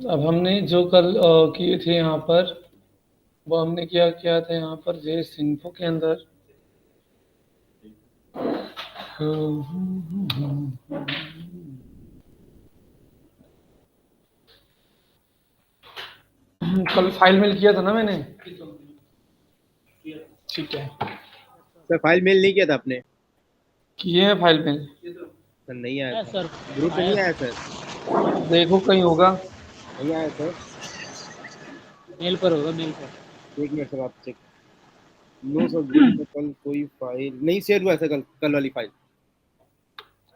अब हमने जो कल किए थे यहाँ पर, वो हमने क्या किया था यहाँ पर जेस इन्फो के अंदर। कल फाइल मेल किया था ना मैंने। ठीक है, सर फाइल मेल नहीं किया था आपने? किए हैं फाइल मेल। सर नहीं आया आया था। सर। ग्रुप में आया नहीं आया सर। सर। देखो कहीं होगा। नहीं आया सर। मेल पर होगा, मेल पर। एक मिनट सर, आप चेक। नो सर, ग्रुप में कल कोई फाइल नहीं शेयर हुआ सर। कल कल वाली फाइल,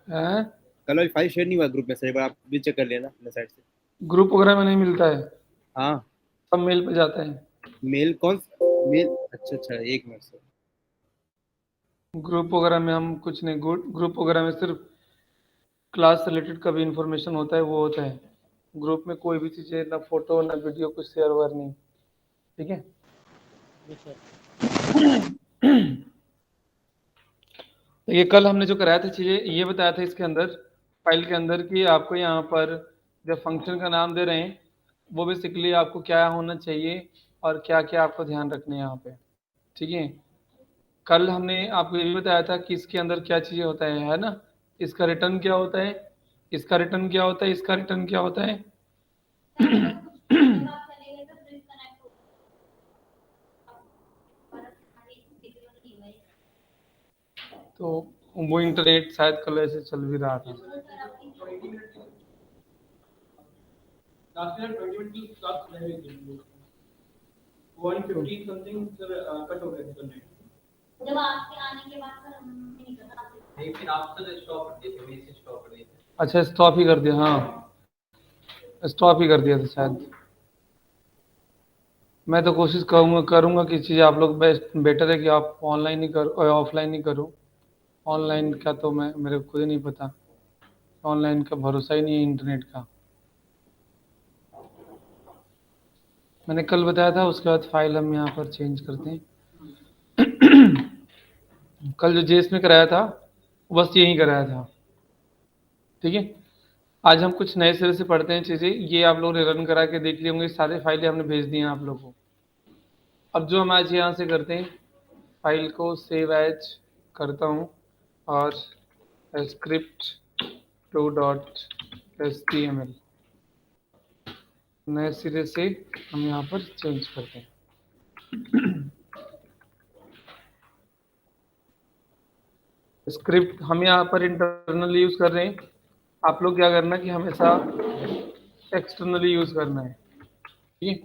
हैं? कल वाली फाइल शेयर नहीं हुआ ग्रुप में सर। एक बार आप भी चेक कर लेना अपने साइड से। ग्रुप वगैरह में नहीं मिलता है, हाँ। सब मेल पे जाता है। मेल कौन? मेल, अच्छा अच्छा, एक मिनट सर। ग्रुप वगैरह में हम कुछ नहीं, ग्रुप वगैरह में सिर्फ क्लास से रिलेटेड का भी इंफॉर्मेशन होता है, वो होता है। ग्रुप में कोई भी चीज़ें, ना फोटो ना वीडियो, कुछ शेयर वगैरह नहीं। ठीक है। जी सर। तो ये कल हमने जो कराया था चीज़ें, ये बताया था इसके अंदर, फाइल के अंदर, कि आपको यहाँ पर जब फंक्शन का नाम दे रहे हैं, वो बेसिकली आपको क्या होना चाहिए और क्या क्या आपको ध्यान रखने हैं यहाँ पे। ठीक है। कल हमने आपको ये भी बताया था कि इसके अंदर क्या चीज़ें होता है ना। इसका रिटर्न क्या होता है, इसका रिटर्न क्या होता है, इसका रिटर्न क्या होता है। तो वो इंटरनेट शायद कल ऐसे चल भी रहा था। जब आपके आने के बाद सर हमने नहीं करा। नहीं, फिर आप तो स्टॉप कर दिए थे, मैसेज स्टॉप कर दिए थे। अच्छा, स्टॉप ही कर दिया, हाँ स्टॉप ही कर दिया था शायद। मैं तो कोशिश करूँगा करूँगा कि चीज़ आप लोग बेस्ट बेटर है कि आप ऑनलाइन ही करो, ऑफलाइन ही करो। ऑनलाइन का तो मैं मेरे को खुद ही नहीं पता, ऑनलाइन का भरोसा ही नहीं है इंटरनेट का। मैंने कल बताया था, उसके बाद फाइल हम यहाँ पर चेंज करते हैं। कल जो जेस में कराया था, बस यही कराया था। ठीक है। आज हम कुछ नए सिरे से पढ़ते हैं चीज़ें। ये आप लोग ने रन करा के देख लिए होंगे, सारे फाइलें हमने भेज दी हैं आप लोगों को। अब जो हम आज यहाँ से करते हैं, फाइल को सेव एज करता हूँ और स्क्रिप्ट 2.html नए सिरे से हम यहाँ पर चेंज करते हैं। स्क्रिप्ट हम यहाँ पर इंटरनली यूज़ कर रहे हैं, आप लोग क्या करना है कि हमेशा एक्सटर्नली यूज़ करना है। ठीक है।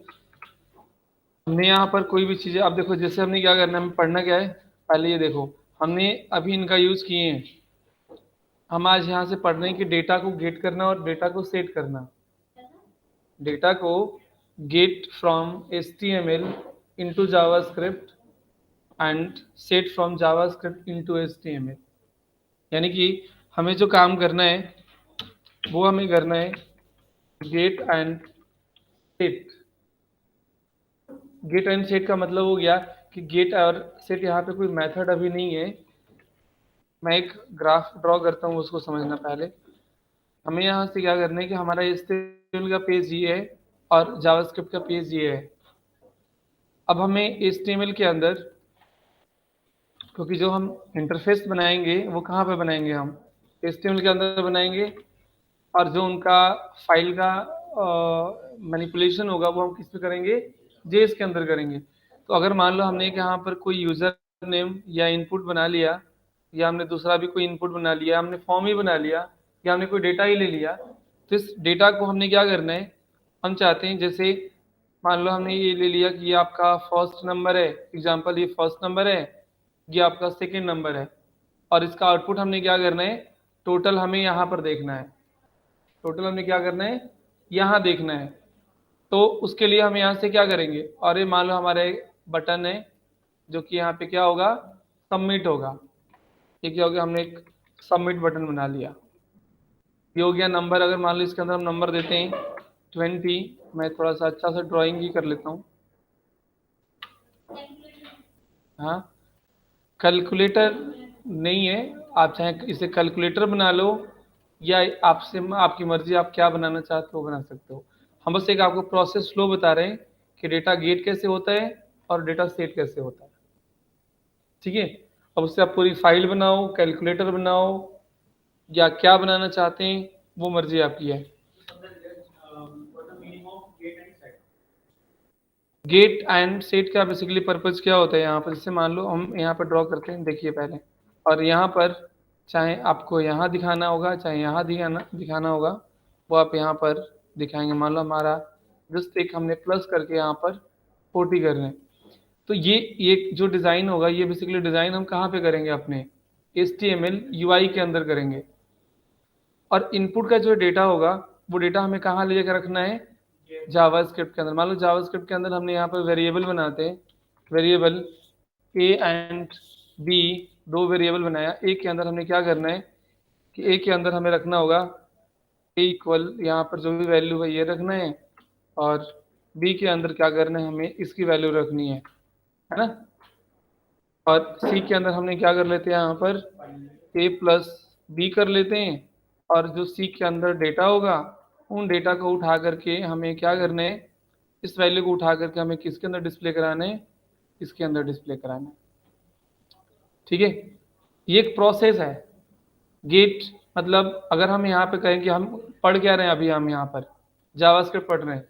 हमने यहाँ पर कोई भी चीज़ें, अब देखो जैसे हमने क्या करना है, हमें पढ़ना क्या है, पहले ये देखो। हमने अभी इनका यूज़ किए हैं, हम आज यहाँ से पढ़ रहे हैं कि डेटा को गेट करना और डेटा को सेट करना। डेटा को get from HTML into JavaScript and set from JavaScript into HTML। यानी कि हमें जो काम करना है वो हमें करना है get and set. Get and set का मतलब हो गया कि गेट और सेट यहाँ पे कोई मेथड अभी नहीं है। मैं एक ग्राफ ड्रॉ करता हूँ, उसको समझना पहले। हमें यहाँ से क्या करना है कि हमारा HTML का पेज ये है और जावास्क्रिप्ट का पेज ये है। अब हमें HTML के अंदर, क्योंकि जो हम इंटरफेस बनाएंगे वो कहाँ पे बनाएंगे, हम HTML के अंदर बनाएंगे, और जो उनका फाइल का मैनिपुलेशन होगा वो हम किस पे करेंगे, जेएस के अंदर करेंगे। तो अगर मान लो हमने यहाँ पर कोई यूज़र नेम या इनपुट बना लिया, या हमने दूसरा भी कोई इनपुट बना लिया, हमने फॉर्म ही बना लिया, या हमने कोई डेटा ही ले लिया, तो इस डेटा को हमने क्या करना है, हम चाहते हैं जैसे मान लो हमने ये ले लिया कि ये आपका फर्स्ट नंबर है, एग्जाम्पल ये फर्स्ट नंबर है, ये आपका सेकेंड नंबर है, और इसका आउटपुट हमने क्या करना है, टोटल हमें यहाँ पर देखना है। टोटल हमें क्या करना है, यहाँ देखना है। तो उसके लिए हम यहाँ से क्या करेंगे, और ये मान लो हमारे बटन है जो कि यहाँ पे क्या होगा, सबमिट होगा। ये क्या हो गया, हमने एक सबमिट बटन बना लिया। ये हो गया नंबर। अगर मान लो इसके अंदर हम नंबर देते हैं 20, मैं थोड़ा सा अच्छा सा ड्राइंग ही कर लेता हूँ। हाँ, कैलकुलेटर नहीं है, आप चाहे इसे कैलकुलेटर बना लो, या आपसे आपकी मर्जी, आप क्या बनाना चाहते हो बना सकते हो। हम बस एक आपको प्रोसेस फ्लो बता रहे हैं कि डेटा गेट कैसे होता है और डेटा सेट कैसे होता है, ठीक है। अब उससे आप पूरी फाइल बनाओ, कैलकुलेटर बनाओ, या क्या बनाना चाहते हैं वो मर्जी आपकी है। गेट एंड सेट का बेसिकली पर्पज क्या होता है यहाँ पर, जैसे मान लो हम यहाँ पर ड्रॉ करते हैं, देखिए पहले, और यहाँ पर चाहे आपको यहाँ दिखाना होगा चाहे यहाँ दिखाना होगा, वो आप यहाँ पर दिखाएंगे। मान लो हमारा जस्ट एक हमने प्लस करके यहाँ पर 40 कर रहे हैं, तो ये जो डिज़ाइन होगा ये बेसिकली डिज़ाइन हम कहाँ पे करेंगे, अपने HTML UI के अंदर करेंगे। और इनपुट का जो डेटा होगा वो डेटा हमें कहाँ ले जाकर रखना है, जावास्क्रिप्ट के अंदर। मान लो जावास्क्रिप्ट के अंदर हमने यहाँ पर वेरिएबल बनाते हैं, वेरिएबल ए एंड बी, दो वेरिएबल बनाया। ए के अंदर हमने क्या करना है कि ए के अंदर हमें रखना होगा ए इक्वल, यहाँ पर जो भी वैल्यू है ये रखना है, और बी के अंदर क्या करना है, हमें इसकी वैल्यू रखनी है ना। और सी के अंदर हमने क्या कर लेते हैं, यहाँ पर ए प्लस बी कर लेते हैं, और जो सी के अंदर डेटा होगा उन डेटा को उठा करके हमें क्या करना है, इस वैल्यू को उठा करके हमें किसके अंदर डिस्प्ले कराना है, इसके अंदर डिस्प्ले कराना है, ठीक है। ये एक प्रोसेस है। गेट मतलब अगर हम यहाँ पे कहें कि हम पढ़ क्या रहे हैं, अभी हम यहाँ पर जावास्क्रिप्ट पढ़ रहे हैं,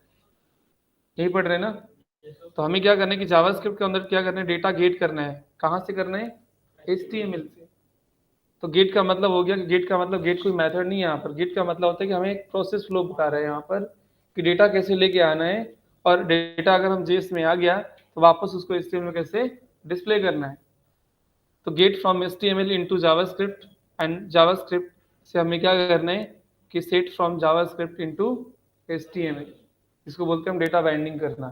यही पढ़ रहे हैं ना, तो हमें क्या करना है कि जावास्क्रिप्ट के अंदर क्या करना है, डेटा गेट करना है। कहाँ से करना है, HTML से। तो गेट का मतलब हो गया कि गेट का मतलब गेट कोई मेथड नहीं है यहाँ पर, गेट का मतलब होता है कि हमें एक प्रोसेस फ्लो बता रहा है यहाँ पर कि डेटा कैसे लेके आना है, और डेटा अगर हम JS में आ गया तो वापस उसको HTML में कैसे डिस्प्ले करना है। तो get from HTML into JavaScript, and JavaScript से हमें क्या करना है कि set from JavaScript into HTML, इसको बोलते हैं हम डेटा बाइंडिंग करना,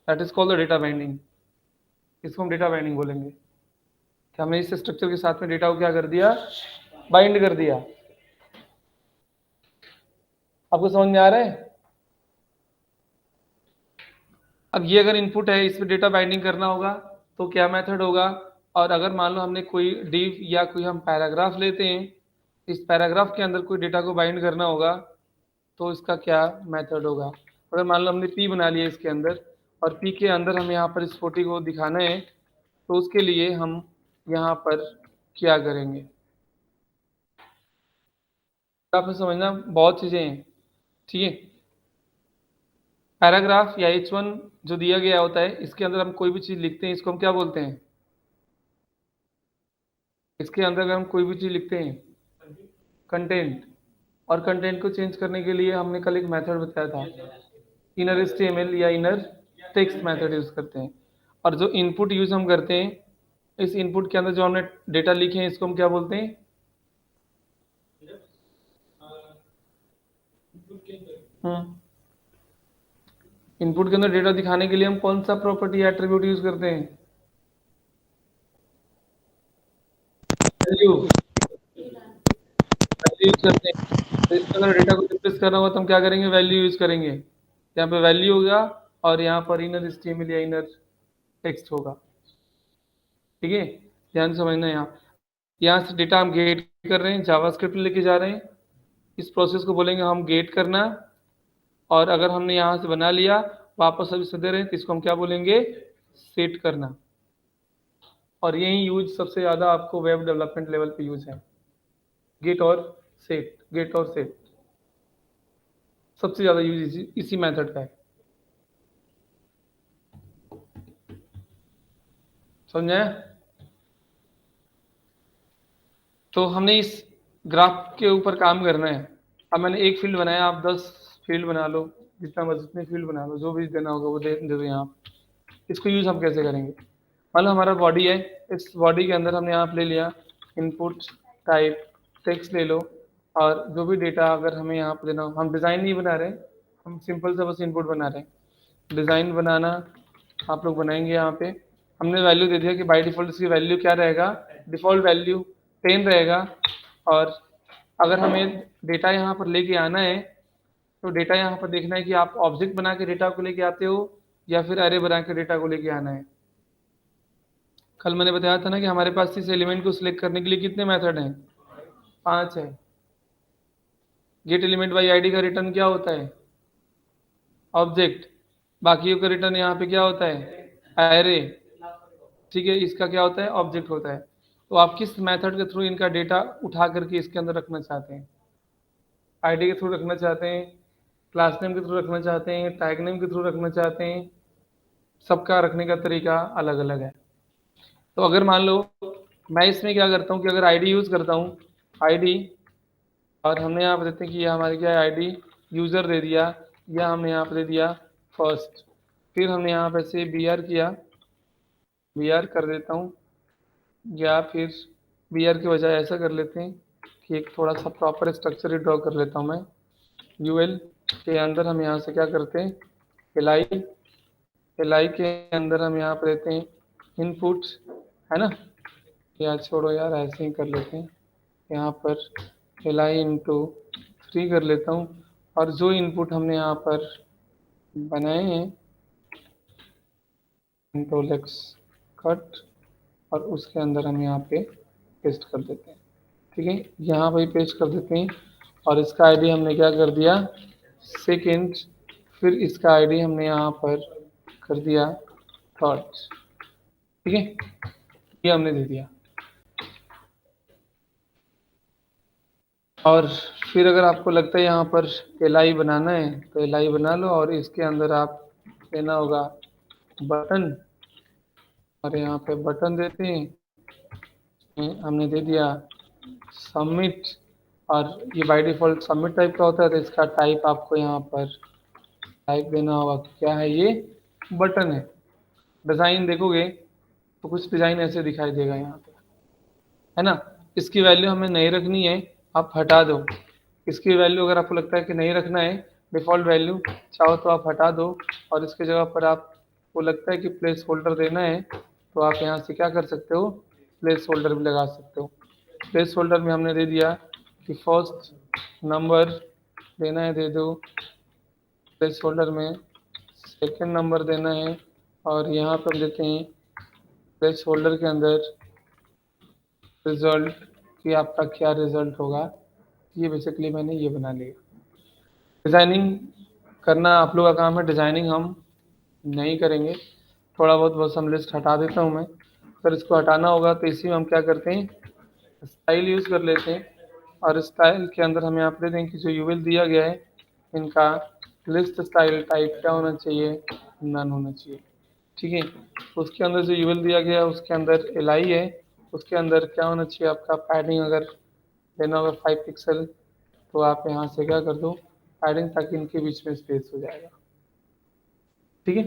that is called the data binding. इसको हम डेटा बाइंडिंग बोलेंगे कि हमने इस स्ट्रक्चर के साथ में डेटा को क्या कर दिया, बाइंड कर दिया। आपको समझ में आ रहा है। अब ये अगर इनपुट है, इसमें डेटा बाइंडिंग करना होगा तो क्या मेथड होगा, और अगर मान लो हमने कोई डिव या कोई हम पैराग्राफ लेते हैं, इस पैराग्राफ के अंदर कोई डेटा को बाइंड करना होगा तो इसका क्या मेथड होगा। अगर मान लो हमने P बना लिया इसके अंदर, और P के अंदर हमें यहाँ पर इस 40 को दिखाना है, तो उसके लिए हम यहाँ पर क्या करेंगे, आपने समझना बहुत चीज़ें हैं, ठीक है। पैराग्राफ या H1 जो दिया गया होता है, इसके अंदर हम कोई भी चीज़ लिखते हैं, इसको हम क्या बोलते हैं, इसके अंदर अगर हम कोई भी चीज़ लिखते हैं, कंटेंट, और कंटेंट को चेंज करने के लिए हमने कल एक मेथड बताया था, इनर HTML या इनर टेक्स्ट मेथड यूज़ करते हैं। और जो इनपुट यूज़ हम करते हैं, इस इनपुट के अंदर जो हमने डेटा लिखे हैं, इसको हम क्या बोलते हैं, इनपुट के अंदर डेटा दिखाने के लिए हम कौन सा प्रॉपर्टी एट्रीब्यूट यूज करते हैं, वैल्यू यूज करते हैं। तो इसके अंदर डेटा को रिप्लेस करना होगा तो हम क्या करेंगे, वैल्यू यूज करेंगे। यहाँ पे वैल्यू होगा और यहाँ पर इनर HTML या इनर टेक्स्ट होगा, ठीक है। ध्यान से समझना, यहाँ से डेटा हम गेट कर रहे हैं, जावास्क्रिप्ट लेके जा रहे हैं, इस प्रोसेस को बोलेंगे हम गेट करना। और अगर हमने यहाँ से बना लिया, वापस अभी से दे रहे हैं, तो इसको हम क्या बोलेंगे, सेट करना। और यही यूज सबसे ज़्यादा आपको वेब डेवलपमेंट लेवल पे यूज है, गेट और सेट, गेट और सेट सबसे ज़्यादा यूज इसी मेथड का है। समझे। तो हमने इस ग्राफ के ऊपर काम करना है। अब मैंने एक फील्ड बनाया, आप 10 फील्ड बना लो, जितने फील्ड बना लो, जो भी देना होगा वो दे दो यहाँ। इसको यूज हम कैसे करेंगे, मान लो हमारा बॉडी है, इस बॉडी के अंदर हमने यहाँ ले लिया इनपुट टाइप टेक्स्ट ले लो, और जो भी डेटा अगर हमें यहाँ पर देना हो, हम डिज़ाइन नहीं बना रहे, हम सिंपल सा बस इनपुट बना रहे हैं। डिज़ाइन बनाना आप लोग बनाएंगे, यहाँ पे हमने वैल्यू दे दिया कि बाय डिफ़ॉल्ट इसकी वैल्यू क्या रहेगा, डिफ़ॉल्ट वैल्यू 10 रहेगा। और अगर हमें डेटा यहाँ पर लेके आना है, तो डेटा यहाँ पर देखना है कि आप ऑब्जेक्ट बना के डेटा को लेके आते हो या फिर अरे बना के डेटा को लेके आना है। कल मैंने बताया था ना कि हमारे पास इस एलिमेंट को सिलेक्ट करने के लिए कितने मेथड हैं, 5 है। गेट एलिमेंट बाई आईडी का रिटर्न क्या होता है, ऑब्जेक्ट, बाकियों का रिटर्न यहाँ पे क्या होता है एरे, ठीक है, इसका क्या होता है ऑब्जेक्ट होता है। तो आप किस मेथड के थ्रू इनका डेटा उठा करके इसके अंदर रखना चाहते हैं, आईडी के थ्रू रखना चाहते हैं, क्लास नेम के थ्रू रखना चाहते हैं, टैग नेम के थ्रू रखना चाहते हैं, सबका रखने का तरीका अलग अलग है। तो अगर मान लो मैं इसमें क्या करता हूँ कि अगर आईडी यूज़ करता हूँ, आईडी, और हमने यहाँ पर देते हैं कि ये हमारी क्या है आईडी यूज़र दे दिया, या हमने यहाँ पर दे दिया फर्स्ट, फिर हमने यहाँ पर से बी आर किया, बी आर कर देता हूँ, या फिर बी आर की बजाय ऐसा कर लेते हैं कि एक थोड़ा सा प्रॉपर स्ट्रक्चर ही ड्रॉ कर लेता हूँ मैं। यूएल के अंदर हम यहाँ से क्या करते हैं एल आई के अंदर हम यहाँ पर देते हैं इनपुट, है ना, या छोड़ो यार ऐसे ही कर लेते हैं, यहाँ पर एल आई इंटू 3 कर लेता हूँ, और जो इनपुट हमने यहाँ पर बनाए हैं कंट्रोल एक्स कट, और उसके अंदर हम यहाँ पे पेस्ट कर देते हैं, ठीक है, यहाँ पे पेस्ट कर देते हैं, और इसका आईडी हमने क्या कर दिया सेकेंड, फिर इसका आईडी हमने यहाँ पर कर दिया थर्ड, ठीक है, ये हमने दे दिया। और फिर अगर आपको लगता है यहाँ पर एल आई बनाना है तो एल आई बना लो, और इसके अंदर आप देना होगा बटन, और यहाँ पे बटन देते हैं, हमने दे दिया सबमिट, और ये बाय डिफॉल्ट सबमिट टाइप का होता है, तो इसका टाइप आपको यहाँ पर टाइप देना होगा, क्या है ये बटन है। डिज़ाइन देखोगे तो कुछ डिज़ाइन ऐसे दिखाई देगा यहाँ पे, है ना। इसकी वैल्यू हमें नहीं रखनी है, आप हटा दो, इसकी वैल्यू अगर आपको लगता है कि नहीं रखना है डिफ़ॉल्ट वैल्यू, चाहो तो आप हटा दो, और इसके जगह पर आपको लगता है कि प्लेस होल्डर देना है तो आप यहाँ से क्या कर सकते हो प्लेस होल्डर भी लगा सकते हो। प्लेस होल्डर में हमने दे दिया कि फर्स्ट नंबर देना है दे दो, प्लेस होल्डर में सेकंड नंबर देना है, और यहाँ पर देते हैं प्लेस होल्डर के अंदर रिजल्ट कि आपका क्या रिजल्ट होगा। ये बेसिकली मैंने ये बना लिया। डिज़ाइनिंग करना आप लोगों का काम है, डिज़ाइनिंग हम नहीं करेंगे, थोड़ा बहुत बस हम लिस्ट हटा देता हूँ मैं। अगर इसको हटाना होगा तो इसी में हम क्या करते हैं स्टाइल यूज़ कर लेते हैं, और स्टाइल के अंदर हम यहाँ पर दें कि जो यूएल दिया गया है इनका लिस्ट स्टाइल टाइप क्या होना चाहिए नन होना चाहिए, ठीक है। उसके अंदर जो यूएल दिया गया है उसके अंदर एल आई है, उसके अंदर क्या होना चाहिए आपका पैडिंग, अगर देना होगा 5 पिक्सल तो आप यहाँ से क्या कर दो पैडिंग, ताकि इनके बीच में स्पेस हो जाएगा, ठीक है।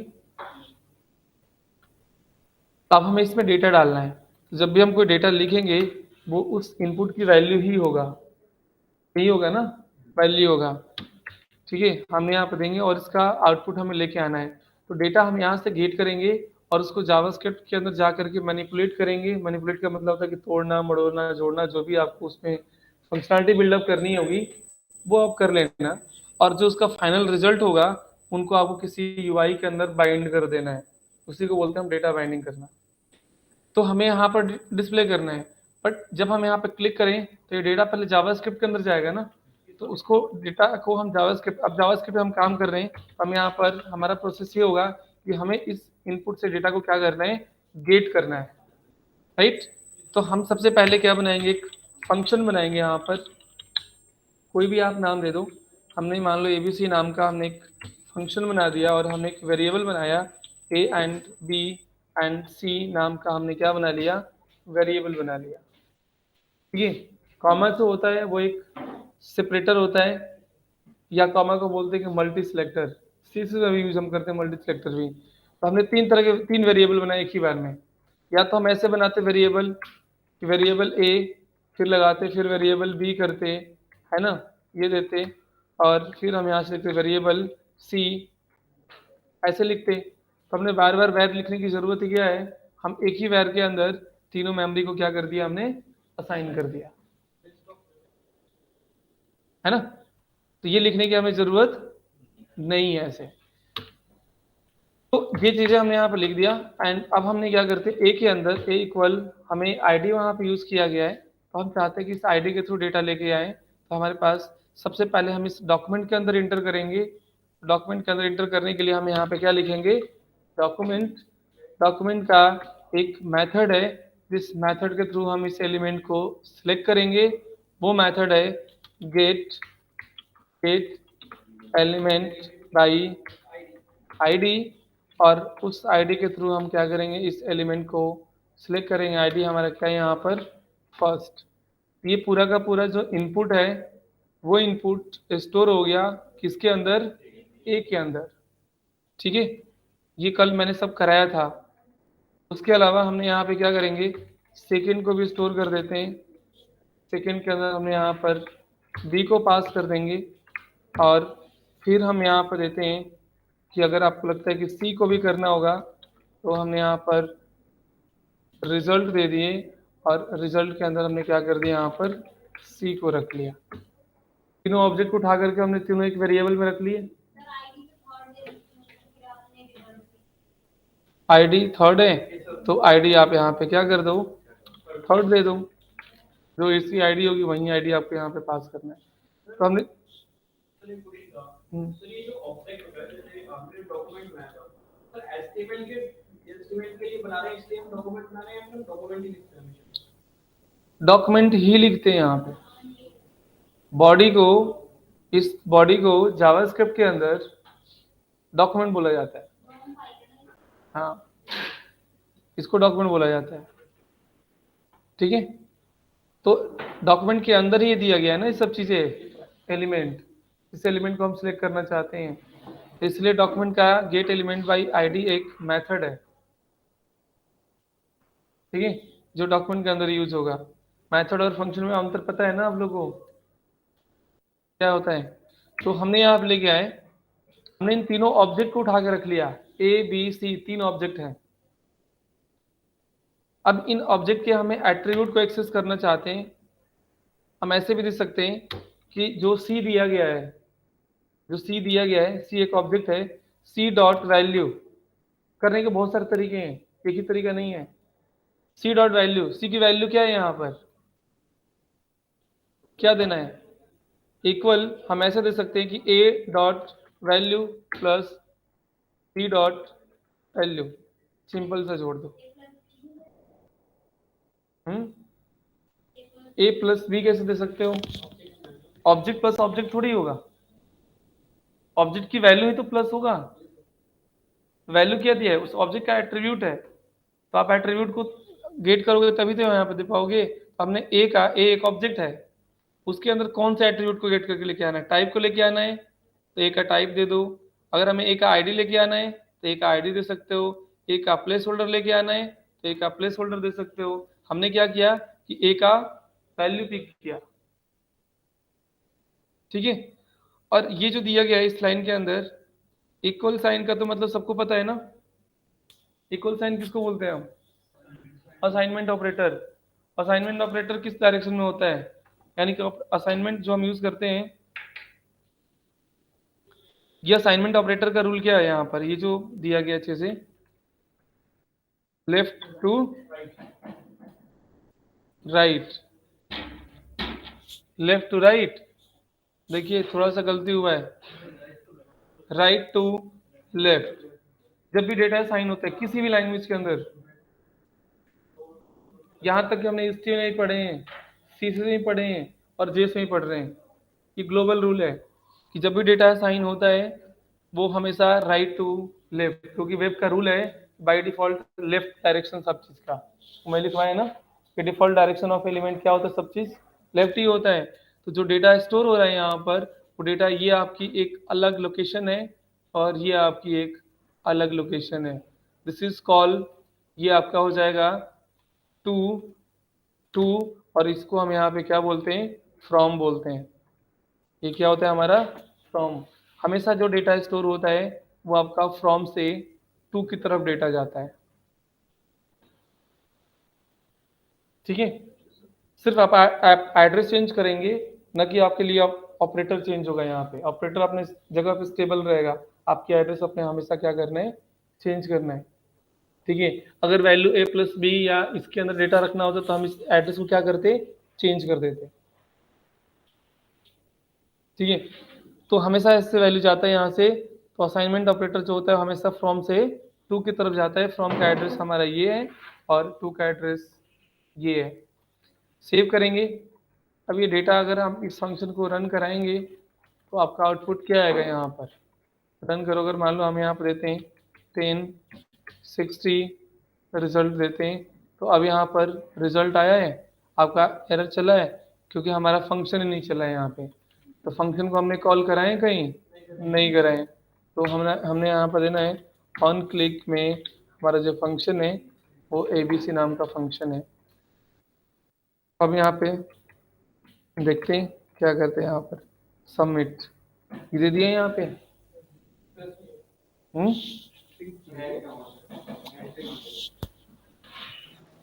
अब हमें इसमें डेटा डालना है, जब भी हम कोई डेटा लिखेंगे वो उस इनपुट की वैल्यू ही होगा, यही होगा ना, वैल्यू होगा, ठीक है, हम यहाँ पे देंगे और इसका आउटपुट हमें लेके आना है। तो डेटा हम यहाँ से गेट करेंगे और उसको जावास्क्रिप्ट के अंदर जा करके मैनिपुलेट करेंगे। मैनिपुलेट का मतलब होता है कि तोड़ना मड़ोड़ना जोड़ना, जो भी आपको उसमें फंक्शनलिटी बिल्डअप करनी होगी वो आप कर लेना, और जो उसका फाइनल रिजल्ट होगा उनको आपको किसी यूआई के अंदर बाइंड कर देना है, उसी को बोलते हैं हम डेटा बाइंडिंग करना। तो हमें यहाँ पर डिस्प्ले करना है, बट जब हम यहाँ पर क्लिक करें तो ये डेटा पहले जावास्क्रिप्ट के अंदर जाएगा ना, तो उसको डेटा को हम जावास्क्रिप्ट, अब जावास्क्रिप्ट हम काम कर रहे हैं, हम यहाँ पर हमारा प्रोसेस ये होगा कि हमें इस इनपुट से डेटा को क्या करना है गेट करना है, राइट। तो हम सबसे पहले क्या बनाएंगे एक फंक्शन बनाएंगे, यहाँ पर कोई भी आप नाम दे दो, हमने मान लो एबीसी नाम का हमने एक फंक्शन बना दिया, और हमने एक वेरिएबल बनाया ए एंड बी एंड सी नाम का हमने क्या बना लिया वेरिएबल बना लिया, ठीक है। कॉमा जो होता है वो एक सेपरेटर होता है, या कॉमा को बोलते हैं कि मल्टी सिलेक्टर, सी से भी यूज हम करते हैं मल्टी सिलेक्टर भी। तो हमने तीन वेरिएबल बनाए एक ही बार में, या तो हम ऐसे बनाते वेरिएबल ए फिर लगाते, फिर वेरिएबल बी करते, है ना, ये देते, और फिर हम यहाँ से लिखते वेरिएबल सी, ऐसे लिखते। तो हमने बार बार वैर लिखने की जरूरत क्या है, हम एक ही वैर के अंदर तीनों मेमोरी को क्या कर दिया हमने असाइन कर दिया, है ना। तो ये लिखने की हमें जरूरत नहीं है ऐसे। तो ये चीजें हमने यहाँ पर लिख दिया, एंड अब हमने क्या करते ए के अंदर ए इक्वल हमें आईडी वहाँ पे यूज किया गया है, तो हम चाहते हैं कि इस आईडी के थ्रू डेटा लेके आए। तो हमारे पास सबसे पहले हम इस डॉक्यूमेंट के अंदर इंटर करेंगे डॉक्यूमेंट के अंदर इंटर करने के लिए हम यहाँ पे क्या लिखेंगे, डॉक्यूमेंट का एक मेथड है, जिस मेथड के थ्रू हम इस एलिमेंट को सिलेक्ट करेंगे, वो मेथड है गेट एलिमेंट बाई आईडी, और उस आईडी के थ्रू हम क्या करेंगे, इस एलिमेंट को सिलेक्ट करेंगे। आईडी हमारा क्या है यहाँ पर, फर्स्ट। ये पूरा का पूरा जो इनपुट है वो इनपुट स्टोर हो गया किसके अंदर, ए के अंदर। ठीक है, ये कल मैंने सब कराया था। उसके अलावा हमने यहाँ पे क्या करेंगे, सेकंड को भी स्टोर कर देते हैं। सेकंड के अंदर हमने यहाँ पर बी को पास कर देंगे, और फिर हम यहाँ पर देते हैं कि अगर आपको लगता है कि सी को भी करना होगा तो हमने यहाँ पर रिजल्ट दे दिए, और रिजल्ट के अंदर हमने क्या कर दिया, यहाँ पर सी को रख लिया। तीनों ऑब्जेक्ट को उठा करके हमने तीनों एक वेरिएबल में रख लिए। आईडी थर्ड है तो आईडी आप यहाँ पे क्या कर दो, थर्ड दे दो। जो इसी आईडी होगी वही आईडी आपको यहाँ पे पास करना है। तो हमने ये जो ऑब्जेक्ट होता है, जैसे हमने डॉक्यूमेंट बनाया था, सर एस्टीमेट के लिए बना रहे हैं, इसलिए हम डॉक्यूमेंट बना रहे हैं, हम डॉक्यूमेंट ही लिखते हैं, डॉक्यूमेंट ही लिखते हैं यहाँ पे। बॉडी को, इस बॉडी को जावास्क्रिप्ट के अंदर डॉक्यूमेंट बोला जाता है। हाँ, इसको डॉक्यूमेंट बोला जाता है। ठीक है, तो डॉक्यूमेंट के अंदर ही दिया गया है ना ये सब चीजें, एलिमेंट। इस एलिमेंट को हम सिलेक्ट करना चाहते हैं, इसलिए डॉक्यूमेंट का गेट एलिमेंट बाई आईडी एक मेथड है। ठीक है, जो डॉक्यूमेंट के अंदर यूज होगा। मेथड और फंक्शन में अंतर पता है ना आप लोगों को, क्या होता है। तो हमने यहाँ पे लेके आए, हमने इन तीनों ऑब्जेक्ट को उठा के रख लिया, ए बी सी, तीन ऑब्जेक्ट हैं। अब इन ऑब्जेक्ट के हमें एट्रीब्यूट को एक्सेस करना चाहते हैं। हम ऐसे भी दे सकते हैं कि जो सी दिया गया है, जो सी दिया गया है, सी एक ऑब्जेक्ट है, सी डॉट वैल्यू। करने के बहुत सारे तरीके हैं, एक ही तरीका नहीं है। सी डॉट वैल्यू, सी की वैल्यू क्या है, यहाँ पर क्या देना है, इक्वल। हम ऐसे दे सकते हैं कि A dot value plus C dot value, simple सा जोड़ दो। ए प्लस बी कैसे दे सकते हो, ऑब्जेक्ट प्लस ऑब्जेक्ट थोड़ी होगा, ऑब्जेक्ट की वैल्यू ही तो प्लस होगा। वैल्यू क्या दिया है, उस ऑब्जेक्ट का एट्रीब्यूट है, तो आप एट्रीब्यूट को गेट करोगे तभी तो यहाँ पे दे पाओगे। हमने ए का, ए एक ऑब्जेक्ट है, उसके अंदर कौन से एट्रीब्यूट को गेट करके लेके आना है, टाइप को लेके आना है तो ए का टाइप दे दो। अगर हमें ए का आईडी लेके आना है तो ए का आईडी दे सकते हो। ए का प्लेस होल्डर लेके आना है तो ए का प्लेस होल्डर दे सकते हो। हमने क्या किया कि ए का वैल्यू पिक किया। ठीक है, और ये जो दिया गया है इस लाइन के अंदर, इक्वल साइन का तो मतलब सबको पता है ना। इक्वल साइन किसको बोलते हैं हम, असाइनमेंट ऑपरेटर। असाइनमेंट ऑपरेटर किस डायरेक्शन में होता है, यानी कि असाइनमेंट जो हम यूज करते हैं, ये असाइनमेंट ऑपरेटर का रूल क्या है यहाँ पर, ये जो दिया गया अच्छे से, left to right, left to right. देखिए थोड़ा सा गलती हुआ है, राइट टू लेफ्ट। जब भी डेटा साइन होता है किसी भी लैंग्वेज के अंदर, यहां तक कि हमने हिस्ट्री में ही पढ़े हैं, सी में ही पढ़े हैं और जेस में ही पढ़ रहे हैं, ये ग्लोबल रूल है कि जब भी डेटा साइन होता है वो हमेशा राइट टू लेफ्ट, क्योंकि वेब का रूल है बाय डिफॉल्ट लेफ्ट डायरेक्शन सब चीज का। मैं लिखवाया ना कि डिफॉल्ट डायरेक्शन ऑफ एलिमेंट क्या होता है, सब चीज लेफ्ट ही होता है। तो जो डेटा स्टोर हो रहा है यहाँ पर, वो डेटा ये आपकी एक अलग लोकेशन है और ये आपकी एक अलग लोकेशन है। दिस इज कॉल, ये आपका हो जाएगा टू, और इसको हम यहाँ पे क्या बोलते हैं, फ्रॉम बोलते हैं। ये क्या होता है हमारा, फ्रॉम। हमेशा जो डेटा स्टोर होता है वो आपका फ्रॉम से टू की तरफ डेटा जाता है। ठीक है, सिर्फ आप एड्रेस चेंज करेंगे, न कि आपके लिए ऑपरेटर चेंज होगा। यहाँ पे ऑपरेटर अपने जगह पे स्टेबल रहेगा, आपकी एड्रेस अपने हमेशा क्या करना है, चेंज करना है। ठीक है, अगर वैल्यू ए प्लस बी या इसके अंदर डेटा रखना होता तो हम इस एड्रेस को क्या करते, चेंज कर देते। ठीक है, तो हमेशा इससे वैल्यू जाता है यहाँ से तो असाइनमेंट ऑपरेटर जो होता है हमेशा फ्रॉम से टू की तरफ जाता है। फ्रॉम का एड्रेस हमारा ये है और टू का एड्रेस ये है। सेव करेंगे। अब ये डेटा अगर हम इस फंक्शन को रन कराएंगे तो आपका आउटपुट क्या आएगा यहाँ पर। रन करो, अगर मान लो हम यहाँ पर देते हैं 1060 रिजल्ट देते हैं, तो अब यहाँ पर रिजल्ट आया है, आपका एरर चला है क्योंकि हमारा फंक्शन ही नहीं चला है यहाँ पे। तो फंक्शन को हमने कॉल कराए कहीं नहीं कराए, तो हमने यहाँ पर देना है ऑन क्लिक में हमारा जो फंक्शन है वो ABC नाम का फंक्शन है। अब यहाँ पे देखते हैं क्या करते हैं। यहाँ पर सबमिट दे दिए यहाँ पे।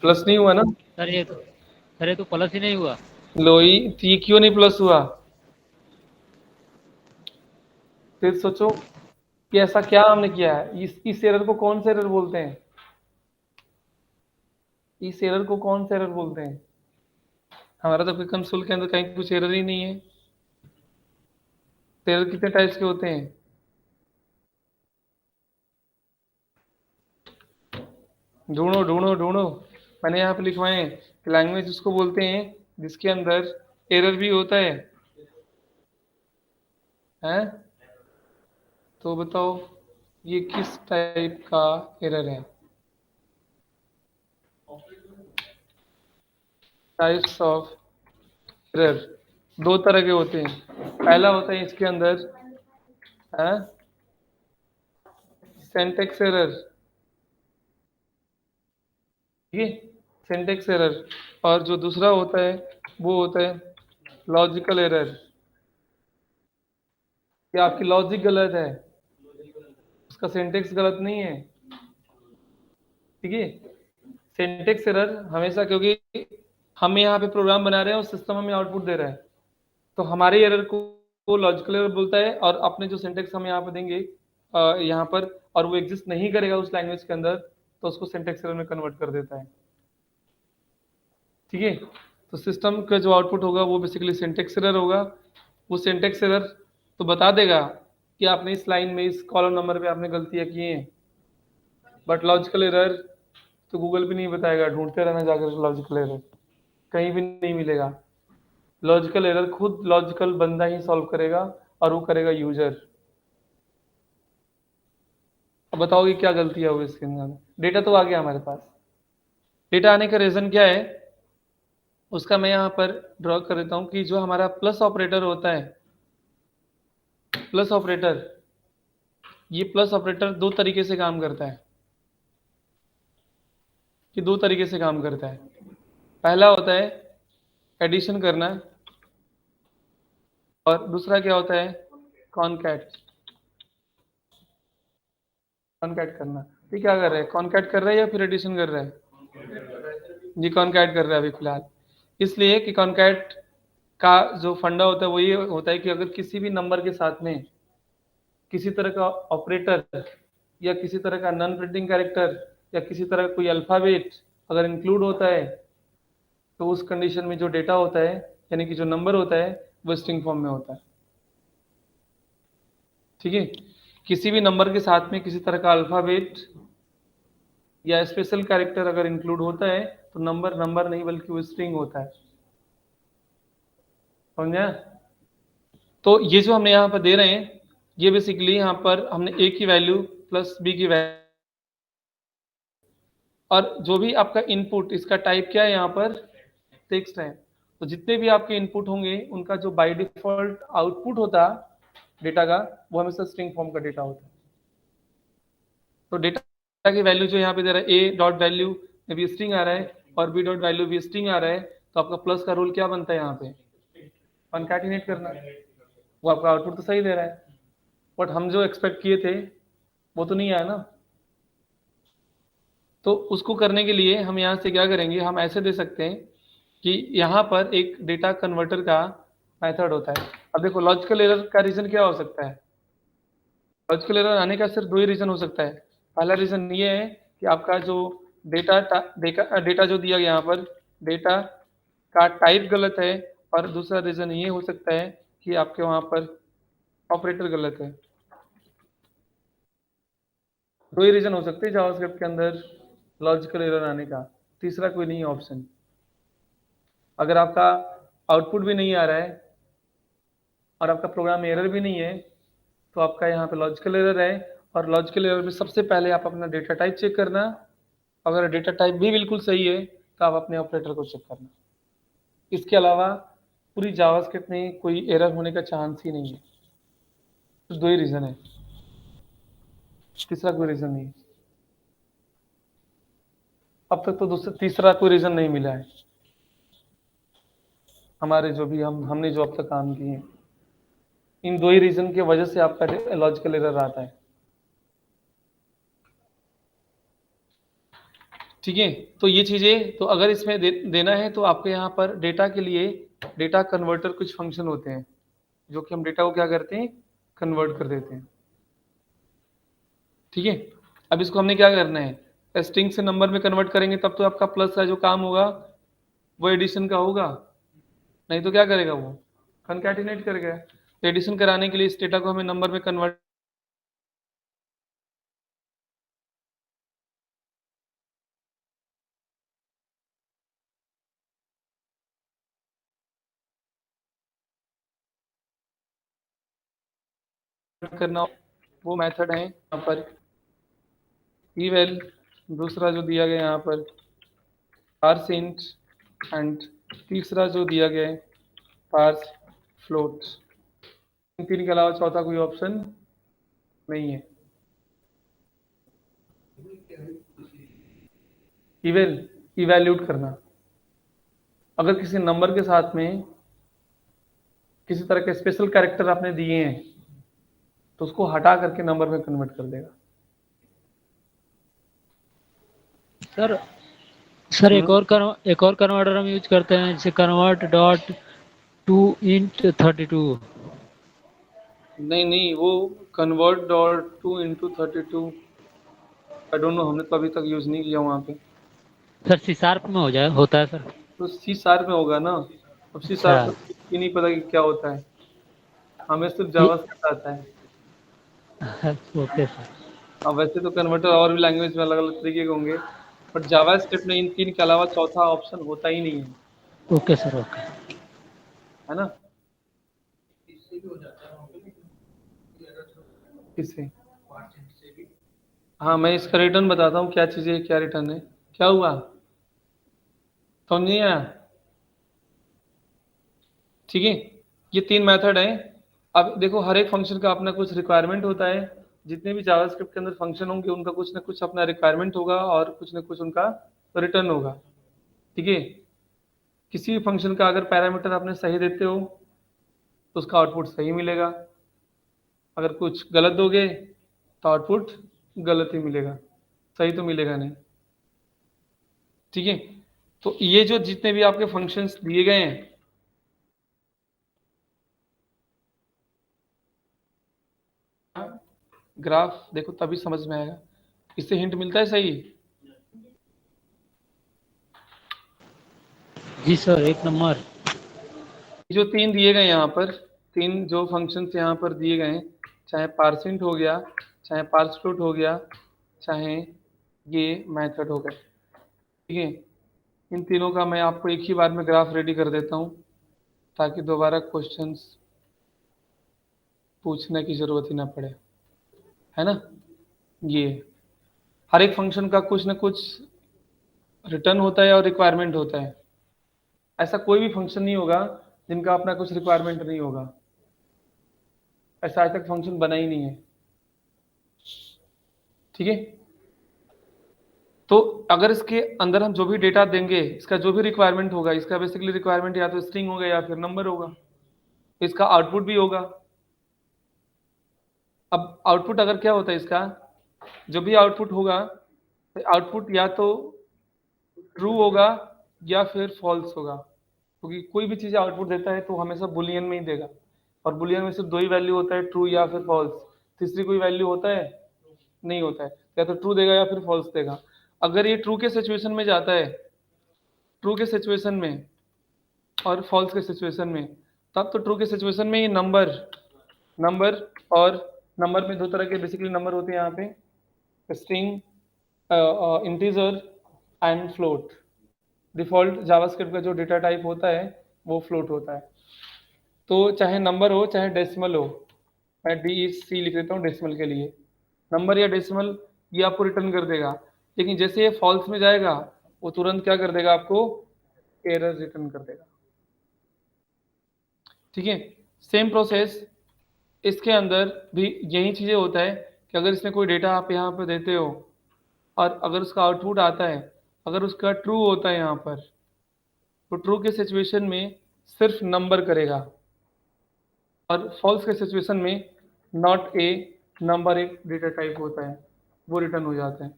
प्लस नहीं हुआ ना सर ये तो प्लस ही नहीं हुआ। लोई, तो ये क्यों नहीं प्लस हुआ? फिर सोचो कि ऐसा क्या हमने किया है। इस एरर को कौन से एरर बोलते हैं? इस एरर को कौन से एरर बोलते हैं? हमारा तो कोई कंसोल के अंदर कहीं कुछ एरर ही नहीं है। एरर कितने टाइप्स के होते हैं? ढूंढो ढूंढो ढूंढो। मैंने यहाँ पे लिखवाए हैं कि लैंग्वेज उसको बोलते हैं जिसके अंदर एरर भी होता है। हैं? तो बताओ ये किस टाइप का एरर है? टाइप्स ऑफ एरर दो तरह के होते हैं। पहला होता है इसके अंदर सिंटैक्स एरर, ठीक है, सिंटैक्स एरर। और जो दूसरा होता है वो होता है लॉजिकल एरर, कि आपकी लॉजिक गलत है, उसका सिंटैक्स गलत नहीं है, ठीक है। सिंटैक्स एरर हमेशा, क्योंकि हम यहाँ पे प्रोग्राम बना रहे हैं और सिस्टम हमें आउटपुट दे रहा है, तो हमारे एरर को लॉजिकल एरर बोलता है। और अपने जो सिंटैक्स हम यहाँ पे देंगे यहाँ पर, और वो एग्जिस्ट नहीं करेगा उस लैंग्वेज के अंदर, तो उसको सिंटैक्स एरर में कन्वर्ट कर देता है, ठीक है। तो सिस्टम का जो आउटपुट होगा वो बेसिकली सिंटैक्स एरर होगा। वो सिंटैक्स एरर तो बता देगा कि आपने इस लाइन में इस कॉलम नंबर पे आपने गलतियां की हैं, बट लॉजिकल एरर तो गूगल भी नहीं बताएगा, ढूंढते रहना जाकर लॉजिकल एरर, कहीं भी नहीं मिलेगा। लॉजिकल एरर खुद लॉजिकल बंदा ही सॉल्व करेगा और वो करेगा यूजर। अब बताओगे क्या गलतियां हुई इसके अंदर। डेटा तो आ गया हमारे पास। डेटा आने का रीजन क्या है उसका मैं यहाँ पर ड्रॉ कर देता हूँ कि जो हमारा प्लस ऑपरेटर होता है, प्लस ऑपरेटर, ये प्लस ऑपरेटर दो तरीके से काम करता है, कि दो तरीके से काम करता है। पहला होता है एडिशन करना और दूसरा क्या होता है कॉनकैट, कॉनकैट करना। ये क्या कर रहा है, कॉनकैट कर रहा है या फिर एडिशन कर रहा है? जी कॉनकैट कर रहा है अभी फिलहाल। इसलिए कि कॉनकैट का जो फंडा होता है वो ये होता है कि अगर किसी भी नंबर के साथ में किसी तरह का ऑपरेटर या किसी तरह का नॉन प्रिंटिंग कैरेक्टर या किसी तरह का कोई अल्फाबेट अगर इंक्लूड होता है, तो उस कंडीशन में जो डेटा होता है यानी कि जो नंबर होता है वो स्ट्रिंग फॉर्म में होता है, ठीक है। किसी भी नंबर के साथ में किसी तरह का अल्फाबेट या स्पेशल कैरेक्टर अगर इंक्लूड होता है तो नंबर नहीं बल्कि वो स्ट्रिंग होता है, समझा। तो ये जो हमने यहाँ पर दे रहे हैं ये बेसिकली यहाँ पर हमने a की वैल्यू प्लस b की वैल्यू, और जो भी आपका इनपुट इसका टाइप क्या है यहाँ पर टेक्स्ट है। तो जितने भी आपके इनपुट होंगे उनका जो बाय डिफॉल्ट आउटपुट होता डेटा का वो हमेशा स्ट्रिंग फॉर्म का डेटा होता है। तो डेटा की वैल्यू जो यहाँ पे दे रहा है ए डॉट वैल्यू में भी स्ट्रिंग आ रहा है और बी डॉट वैल्यू भी स्ट्रिंग आ रहा है, तो आपका प्लस का रूल क्या बनता है यहाँ पे कॉनकैटिनेट करना। वो आपका आउटपुट तो सही दे रहा है बट हम जो एक्सपेक्ट किए थे वो तो नहीं आया ना। तो उसको करने के लिए हम यहाँ से क्या करेंगे, हम ऐसे दे सकते हैं कि यहाँ पर एक डेटा कन्वर्टर का मेथड होता है। अब देखो लॉजिकल एरर का रीजन क्या हो सकता है, लॉजिकल एरर आने का सिर्फ दो ही रीजन हो सकता है। पहला रीजन ये है कि आपका जो डेटा जो दिया गया यहाँ पर डेटा का टाइप गलत है, और दूसरा रीजन ये हो सकता है कि आपके वहाँ पर ऑपरेटर गलत है। दो ही रीजन हो सकते हैं जावास्क्रिप्ट के अंदर लॉजिकल एरर आने का, तीसरा कोई नहीं है ऑप्शन। अगर आपका आउटपुट भी नहीं आ रहा है और आपका प्रोग्राम एरर भी नहीं है तो आपका यहाँ पे लॉजिकल एरर है, और लॉजिकल एरर में सबसे पहले आप अपना डेटा टाइप चेक करना। अगर डेटा टाइप भी बिल्कुल सही है तो आप अपने ऑपरेटर को चेक करना। इसके अलावा पूरी जावास्क्रिप्ट में कोई एरर होने का चांस ही नहीं है। तो दो ही रीजन है, तीसरा कोई रीजन नहीं है। अब तक तो दूसरा तीसरा कोई रीजन नहीं मिला है हमारे जो भी हमने जो अब तक काम किए हैं। इन दो ही रीजन की वजह से आपका लॉजिकल एरर आता है। ठीक है, तो ये चीजें तो अगर इसमें देना है तो आपके यहाँ पर डेटा के लिए डेटा कन्वर्टर कुछ फंक्शन होते हैं जो कि हम डेटा को क्या करते हैं, कन्वर्ट कर देते हैं। ठीक है, अब इसको हमने क्या करना है, स्ट्रिंग से नंबर में कन्वर्ट करेंगे तब तो आपका प्लस का जो काम होगा वो एडिशन का होगा, नहीं तो क्या करेगा वो कनकैटिनेट करेगा। एडिशन कराने के लिए इस डेटा को हमें नंबर में कन्वर्ट करना, वो मेथड है यहाँ पर eval, दूसरा जो दिया गया यहाँ पर parseInt, एंड तीसरा जो दिया गया है parsefloat। इन तीन के अलावा चौथा कोई ऑप्शन नहीं है। इवैल्यूट करना, अगर किसी नंबर के साथ में किसी तरह के स्पेशल कैरेक्टर आपने दिए हैं तो उसको हटा करके नंबर में कन्वर्ट कर देगा। सर एक और कन्वर्टर हम यूज करते हैं जैसे कन्वर्ट डॉट टू इंट 32। नहीं, वो convert dot 2 into 32 I don't know, हमने तो अभी तक यूज नहीं किया वहाँ पे। सर सी शार्प में होता है सर। तो सी शार्प में होगा ना, अब सी शार्प में नहीं पता कि क्या होता है, हमें सिर्फ जावास्क्रिप्ट आता है। Okay sir. अब वैसे तो कन्वर्टर और भी लैंग्वेज में अलग अलग तरीके के होंगे, बट जावास्क्रिप्ट में इन तीन के अलावा चौथा ऑप्शन होता ही नहीं है। Okay sir, okay. है ना, इससे भी हो जाता है वहाँ पे किससे? पार्सेंट से भी। हाँ, मैं इसका रिटर्न बताता हूँ क्या चीज़ है, क्या रिटर्न है, क्या हुआ समझ नहीं आया? ठीक है, ये तीन मेथड हैं। अब देखो हर एक फंक्शन का अपना कुछ रिक्वायरमेंट होता है, जितने भी जावास्क्रिप्ट के अंदर फंक्शन होंगे उनका कुछ ना कुछ अपना रिक्वायरमेंट होगा और कुछ ना कुछ उनका रिटर्न होगा। ठीक है, किसी भी फंक्शन का अगर पैरामीटर आपने सही देते हो तो उसका आउटपुट सही मिलेगा, अगर कुछ गलत दोगे तो आउटपुट गलत ही मिलेगा, सही तो मिलेगा नहीं। ठीक है, तो ये जो जितने भी आपके फंक्शंस दिए गए हैं ग्राफ देखो तभी समझ में आएगा, इससे हिंट मिलता है सही। जी सर, एक नंबर। जो तीन दिए गए यहाँ पर, तीन जो फंक्शंस यहाँ पर दिए गए हैं, चाहे पार्सिंट हो गया, चाहे पार्सफ्लोट हो गया, चाहे ये मेथड हो गया। ठीक है, इन तीनों का मैं आपको एक ही बार में ग्राफ रेडी कर देता हूँ ताकि दोबारा क्वेश्चंस पूछने की जरूरत ही ना पड़े, है ना। ये हर एक फंक्शन का कुछ ना कुछ रिटर्न होता है और रिक्वायरमेंट होता है, ऐसा कोई भी फंक्शन नहीं होगा जिनका अपना कुछ रिक्वायरमेंट नहीं होगा, ऐसा आज तक फंक्शन बना ही नहीं है। ठीक है, तो अगर इसके अंदर हम जो भी डेटा देंगे, इसका जो भी रिक्वायरमेंट होगा, इसका बेसिकली रिक्वायरमेंट या तो स्ट्रिंग होगा या फिर नंबर होगा, इसका आउटपुट भी होगा। अब आउटपुट अगर क्या होता है इसका, जो भी आउटपुट होगा तो आउटपुट या तो ट्रू होगा या फिर फॉल्स होगा, क्योंकि कोई भी चीज़ आउटपुट देता है तो हमेशा बुलियन में ही देगा, और बुलियन में सिर्फ दो ही वैल्यू होता है, ट्रू या फिर फॉल्स, तीसरी कोई वैल्यू होता है नहीं होता है, या तो ट्रू देगा या फिर फॉल्स देगा। अगर ये ट्रू के सिचुएशन में जाता है, ट्रू के सिचुएशन में और फॉल्स के सिचुएशन में, तब तो ट्रू के सिचुएशन में ये नंबर और नंबर में दो तरह के बेसिकली नंबर होते हैं यहाँ पे, string, integer and float. Default JavaScript का जो डेटा टाइप होता है वो फ्लोट होता है। तो चाहे नंबर हो चाहे डेसिमल हो, मैं DEC लिख देता हूँ डेसिमल के लिए, नंबर या डेसिमल ये आपको रिटर्न कर देगा। लेकिन जैसे ये फॉल्स में जाएगा वो तुरंत क्या कर देगा, आपको एरर रिटर्न कर देगा। ठीक है, सेम प्रोसेस इसके अंदर भी यही चीजें होता है कि अगर इसमें कोई डेटा आप यहाँ पर देते हो और अगर उसका आउटपुट आता है, अगर उसका ट्रू होता है यहाँ पर, तो ट्रू के सिचुएशन में सिर्फ नंबर करेगा और फॉल्स के सिचुएशन में नॉट ए, नंबर एक डेटा टाइप होता है वो रिटर्न हो जाता है।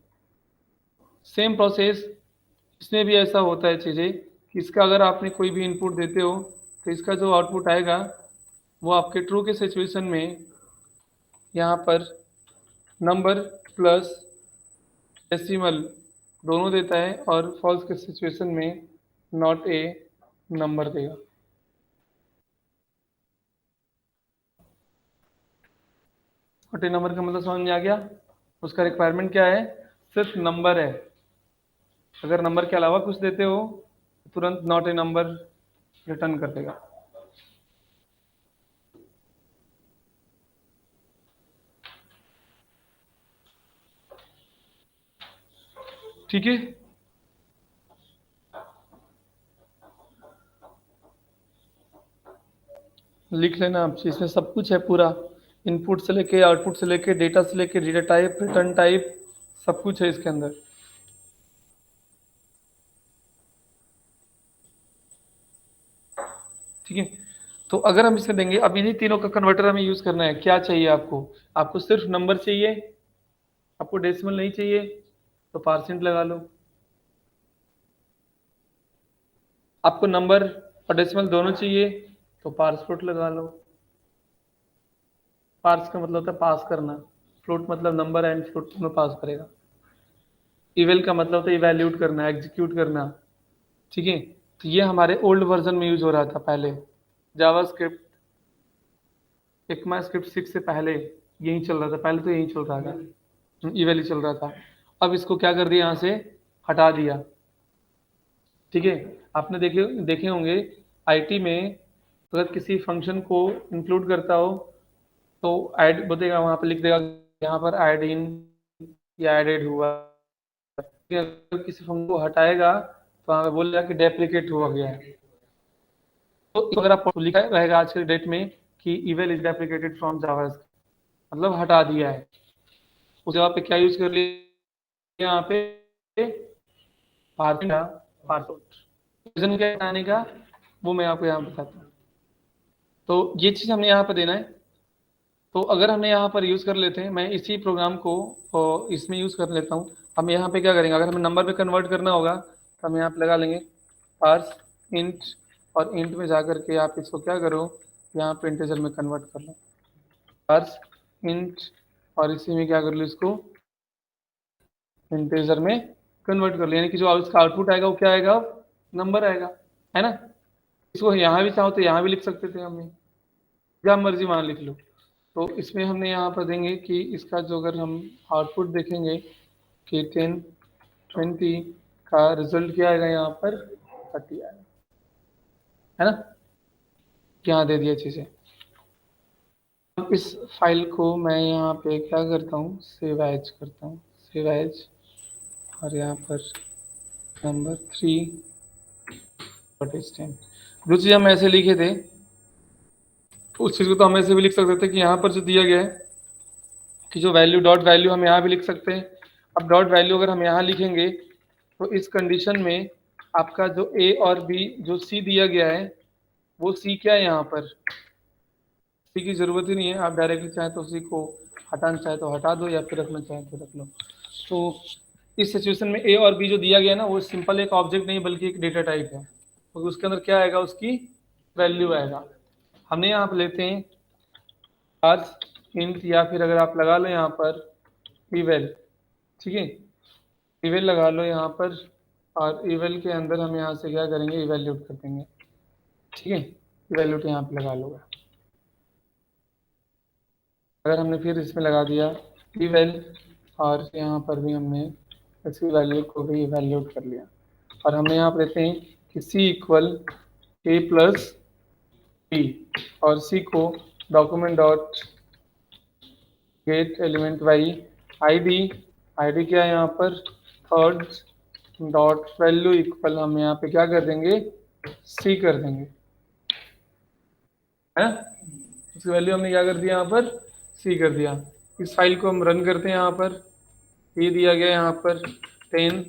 सेम प्रोसेस इसमें भी ऐसा होता है चीज़ें कि इसका अगर आपने कोई भी इनपुट देते हो तो इसका जो आउटपुट आएगा वो आपके ट्रू के सिचुएशन में यहाँ पर नंबर प्लस डेसिमल दोनों देता है और फॉल्स के सिचुएशन में नॉट ए, नंबर देगा। नॉट ए नंबर का मतलब समझ में आ गया? उसका रिक्वायरमेंट क्या है? सिर्फ नंबर है। अगर नंबर के अलावा कुछ देते हो तो तुरंत नॉट ए नंबर रिटर्न कर देगा। ठीक है, लिख लेना आप, इसमें सब कुछ है पूरा, इनपुट से लेके आउटपुट से लेके डेटा से लेके डेटा टाइप, रिटर्न टाइप, सब कुछ है इसके अंदर। ठीक है, तो अगर हम इसे देंगे, अब इन्हीं तीनों का कन्वर्टर हमें यूज करना है। क्या चाहिए आपको? आपको सिर्फ नंबर चाहिए, आपको डेसिमल नहीं चाहिए तो पार्सेंट लगा लो। आपको नंबर और डेसिमल दोनों चाहिए तो पार्स फ्लोट लगा लो। पार्स का मतलब होता है पास करना, फ्लोट मतलब नंबर एंड फ्लोट दोनों पास करेगा। इवेल का मतलब होता है इवैल्यूट करना, एग्जीक्यूट करना। ठीक है, तो ये हमारे ओल्ड वर्जन में यूज हो रहा था पहले, जावास्क्रिप्ट ECMAScript 6 से पहले यही चल रहा था, पहले तो यही चल रहा था, इवेल ही चल रहा था। अब इसको क्या कर दिया, यहाँ से हटा दिया। ठीक है, आपने देखे होंगे आईटी में अगर किसी फंक्शन को इंक्लूड करता हो तो ऐड बताएगा, वहाँ पे लिख देगा यहाँ पर ऐड इन या एडेड हुआ। अगर किसी फंक्शन को हटाएगा तो वहाँ पे बोलेगा कि डेप्रिकेट हुआ गया है। तो अगर आप लिखा रहेगा आज के डेट में कि eval is deprecated from JavaScript, मतलब हटा दिया है। उस जगह पे क्या यूज कर लिया, यहाँ पे पार्सेंट क्या हटाने का वो मैं आपको यहाँ बताता हूँ। तो ये चीज हमने यहाँ पर देना है। तो अगर हमने यहाँ पर यूज कर लेते हैं, मैं इसी प्रोग्राम को इसमें यूज कर लेता हूँ। हम यहाँ पे क्या करेंगे, अगर हमें नंबर पे कन्वर्ट करना होगा तो हम यहाँ पे लगा लेंगे पार्स इंट, और इंट में जाकर के आप इसको क्या करो, यहाँ पे इंटीजर में कन्वर्ट कर लो, पार्स इंट, और इसी में क्या कर लो, इसको इंटीजर में कन्वर्ट कर लो। यानी कि जो इसका आउटपुट आएगा वो क्या आएगा, नंबर आएगा, है ना। इसको यहाँ भी चाहो तो यहाँ भी लिख सकते थे, हमने जहाँ मर्जी वहाँ लिख लो। तो इसमें हमने यहाँ पर देंगे कि इसका जो अगर हम आउटपुट देखेंगे कि 10 20 का रिजल्ट क्या आएगा, यहाँ पर 30 आएगा, है ना। यहाँ दे दिया चीज़ें। अब इस फाइल को मैं यहाँ पे क्या करता हूँ, सेव एज करता हूँ, सेव एज, और यहाँ पर नंबर 3 जो चीज़ हम ऐसे लिखे थे उस चीज़ को तो हम ऐसे भी लिख सकते थे कि यहाँ पर जो दिया गया है कि जो वैल्यू डॉट वैल्यू हम यहाँ भी लिख सकते हैं। अब डॉट वैल्यू अगर हम यहाँ लिखेंगे तो इस कंडीशन में आपका जो ए और बी जो सी दिया गया है वो सी क्या है, यहाँ पर सी की जरूरत ही नहीं है। आप डायरेक्टली चाहे तो सी को हटाना चाहे तो हटा दो या फिर रखना चाहे तो रख लो। तो इस सिचुएशन में ए और बी जो दिया गया है ना वो सिंपल एक ऑब्जेक्ट नहीं बल्कि एक डेटा टाइप है, तो उसके अंदर क्या आएगा, उसकी वैल्यू आएगा। हमने यहाँ पर लेते हैं पार्स इंट, या फिर अगर आप लगा लो यहाँ पर इवेल, ठीक है, इवेल लगा लो यहाँ पर, और इवेल के अंदर हम यहाँ से क्या करेंगे, इवेल्यूट कर देंगे। ठीक है, इवेल्यूट यहाँ पे लगा लो। अगर हमने फिर इसमें लगा दिया इवेल और यहाँ पर भी हमने इसकी वैल्यू को भी इवैल्यूएट कर लिया, और हमने यहाँ पर देते हैं कि c equal a plus b, और c को document dot get element by id क्या है यहाँ पर थर्ड डॉट वैल्यू इक्वल हम यहाँ पे क्या कर देंगे c कर देंगे, है उसकी वैल्यू हमने क्या कर दिया यहाँ पर c कर दिया। इस फाइल को हम रन करते हैं, यहाँ पर ये दिया गया यहाँ पर 10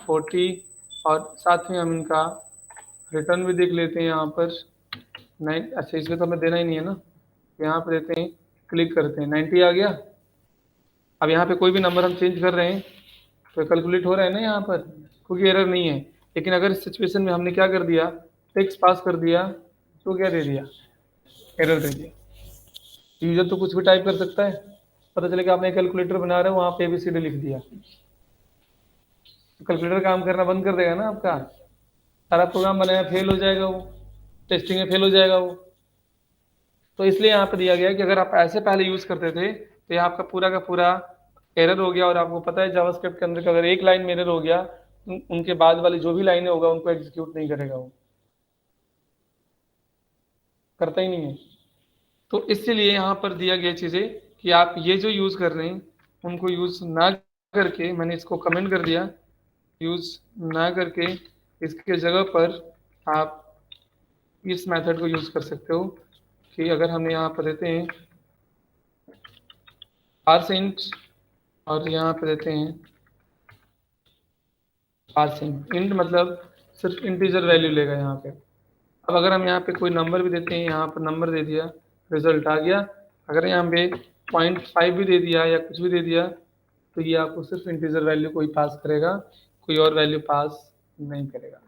40, और साथ में हम इनका रिटर्न भी देख लेते हैं यहाँ पर 9। अच्छा इसमें तो हमें देना ही नहीं है ना, यहाँ पर देते हैं, क्लिक करते हैं, 90 आ गया। अब यहाँ पे कोई भी नंबर हम चेंज कर रहे हैं तो कैलकुलेट हो रहा है ना यहाँ पर, क्योंकि एरर नहीं है। लेकिन अगर इस सिचुएशन में हमने क्या कर दिया, टेक्स्ट पास कर दिया, तो क्या दे दिया, एरर दे दिया। यूजर तो कुछ भी टाइप कर सकता है, पता चले कि आपने कैलकुलेटर बना रहे हो, वहाँ पे ABCD लिख दिया, तो कैलकुलेटर काम करना बंद कर देगा ना आपका, सारा प्रोग्राम बनाया फेल हो जाएगा, वो टेस्टिंग में फेल हो जाएगा वो। तो इसलिए यहाँ पे दिया गया कि अगर आप ऐसे पहले यूज करते थे तो ये आपका पूरा का पूरा एरर हो गया, और आपको पता है जावास्क्रिप्ट के अंदर का अगर एक लाइन में एरर हो गया, उनके बाद वाली जो भी लाइनें होगा उनको एग्जीक्यूट नहीं करेगा, वो करता ही नहीं है। तो इसीलिए यहाँ पर दिया गया चीज़ें कि आप ये जो यूज़ कर रहे हैं उनको यूज़ ना करके, मैंने इसको कमेंट कर दिया, यूज़ ना करके इसके जगह पर आप इस मेथड को यूज़ कर सकते हो कि अगर हम यहाँ पर देते हैं पार्सेंट, और यहाँ पे देते हैं पार्सेंट इंट, मतलब सिर्फ इंटीजर वैल्यू लेगा यहाँ पे। अब अगर हम यहाँ पे कोई नंबर भी देते हैं, यहाँ पर नंबर दे दिया, रिजल्ट आ गया। अगर यहाँ पे 0.5 भी दे दिया या कुछ भी दे दिया, तो ये आपको सिर्फ इंटीजर वैल्यू कोई पास करेगा, कोई और वैल्यू पास नहीं करेगा,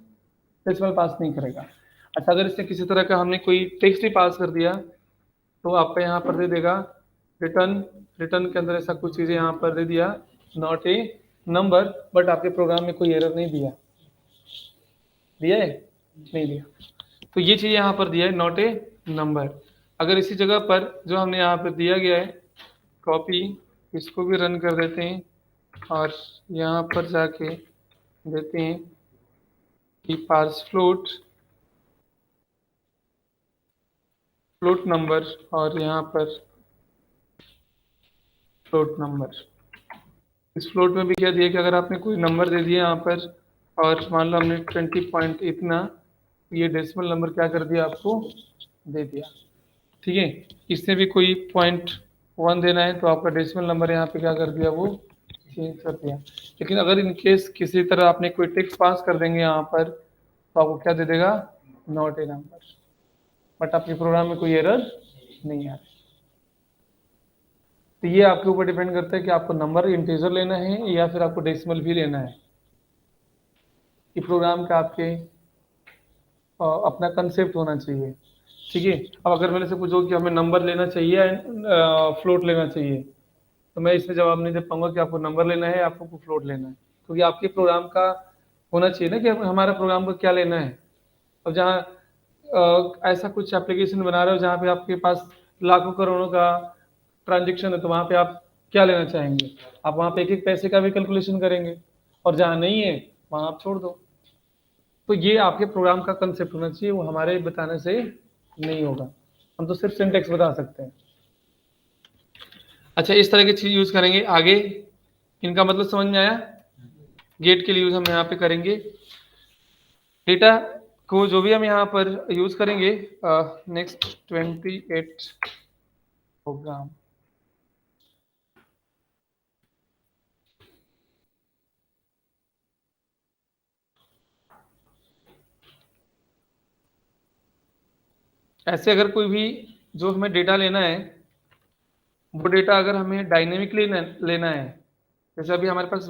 डेसिमल पास नहीं करेगा। अच्छा अगर इससे किसी तरह का हमने कोई टेक्स्ट ही पास कर दिया, तो आपका यहाँ पर दे देगा रिटर्न के अंदर ऐसा कुछ चीज़ें यहाँ पर दे दिया, नॉट ए नंबर, बट आपके प्रोग्राम में कोई एरर नहीं दिया, दिया है नहीं दिया, तो ये चीज़ यहाँ पर दिया है नॉट ए नंबर। अगर इसी जगह पर जो हमने यहाँ पर दिया गया है कॉपी, इसको भी रन कर देते हैं, और यहाँ पर जाके देते हैं कि पार्स फ्लोट नंबर, और यहाँ पर फ्लोट नंबर। इस फ्लोट में भी क्या दिया कि अगर आपने कोई नंबर दे दिया यहाँ पर, और मान लो हमने 20 पॉइंट इतना, ये डेसिमल नंबर क्या कर दिया आपको दे दिया, ठीक है। इससे भी कोई 0.1 देना है तो आपका डेसिमल नंबर यहाँ पे क्या कर दिया, वो चेंज कर दिया। लेकिन अगर इन केस किसी तरह आपने कोई टेक्स्ट पास कर देंगे यहाँ पर, तो आपको क्या दे देगा, नॉट ए नंबर, बट आपके प्रोग्राम में कोई एरर नहीं आ रही। तो ये आपके ऊपर डिपेंड करता है कि आपको नंबर इंटीजर लेना है या फिर आपको डेसिमल भी लेना है। ये प्रोग्राम का आपके अपना कंसेप्ट होना चाहिए, ठीक है। अब अगर मैंने से पूछो कि हमें नंबर लेना चाहिए एंड फ्लोट लेना चाहिए, तो मैं इसमें जवाब नहीं दे पाऊंगा कि आपको नंबर लेना है, आपको फ्लोट लेना है, क्योंकि आपके प्रोग्राम का होना चाहिए ना कि हमारा प्रोग्राम को क्या लेना है। अब जहाँ ऐसा कुछ एप्लीकेशन बना रहे हो जहाँ पे आपके पास लाखों करोड़ों का ट्रांजेक्शन है, तो वहाँ पे आप क्या लेना चाहेंगे, आप वहाँ पे एक एक पैसे का भी कैलकुलेशन करेंगे, और जहाँ नहीं है वहाँ आप छोड़ दो। तो ये आपके प्रोग्राम का कंसेप्ट होना चाहिए, वो हमारे बताने से नहीं होगा, हम तो सिर्फ सिंटेक्स बता सकते हैं। अच्छा इस तरह की चीज यूज करेंगे आगे, इनका मतलब समझ में आया। गेट के लिए यूज हम यहाँ पे करेंगे, डेटा को जो भी हम यहाँ पर यूज करेंगे, नेक्स्ट 28 प्रोग्राम। ऐसे अगर कोई भी जो हमें डेटा लेना है, वो डेटा अगर हमें डायनेमिकली लेना है, जैसे अभी हमारे पास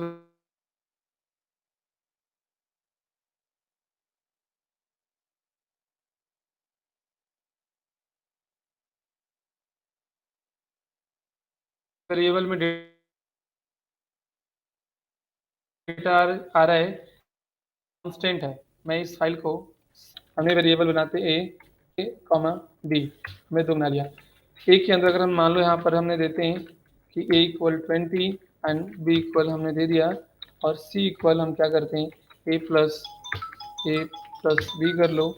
वेरिएबल में डेटा आ रहा है, कांस्टेंट है, मैं इस फाइल को हमने वेरिएबल बनाते ए कॉमा बी में 2 बना लिया। ए के अंदर अगर हम मान लो यहाँ पर हमने देते हैं कि a equal 20 and B equal हमने दे दिया, और सी इक्वल हम क्या करते हैं, ए प्लस बी कर लो,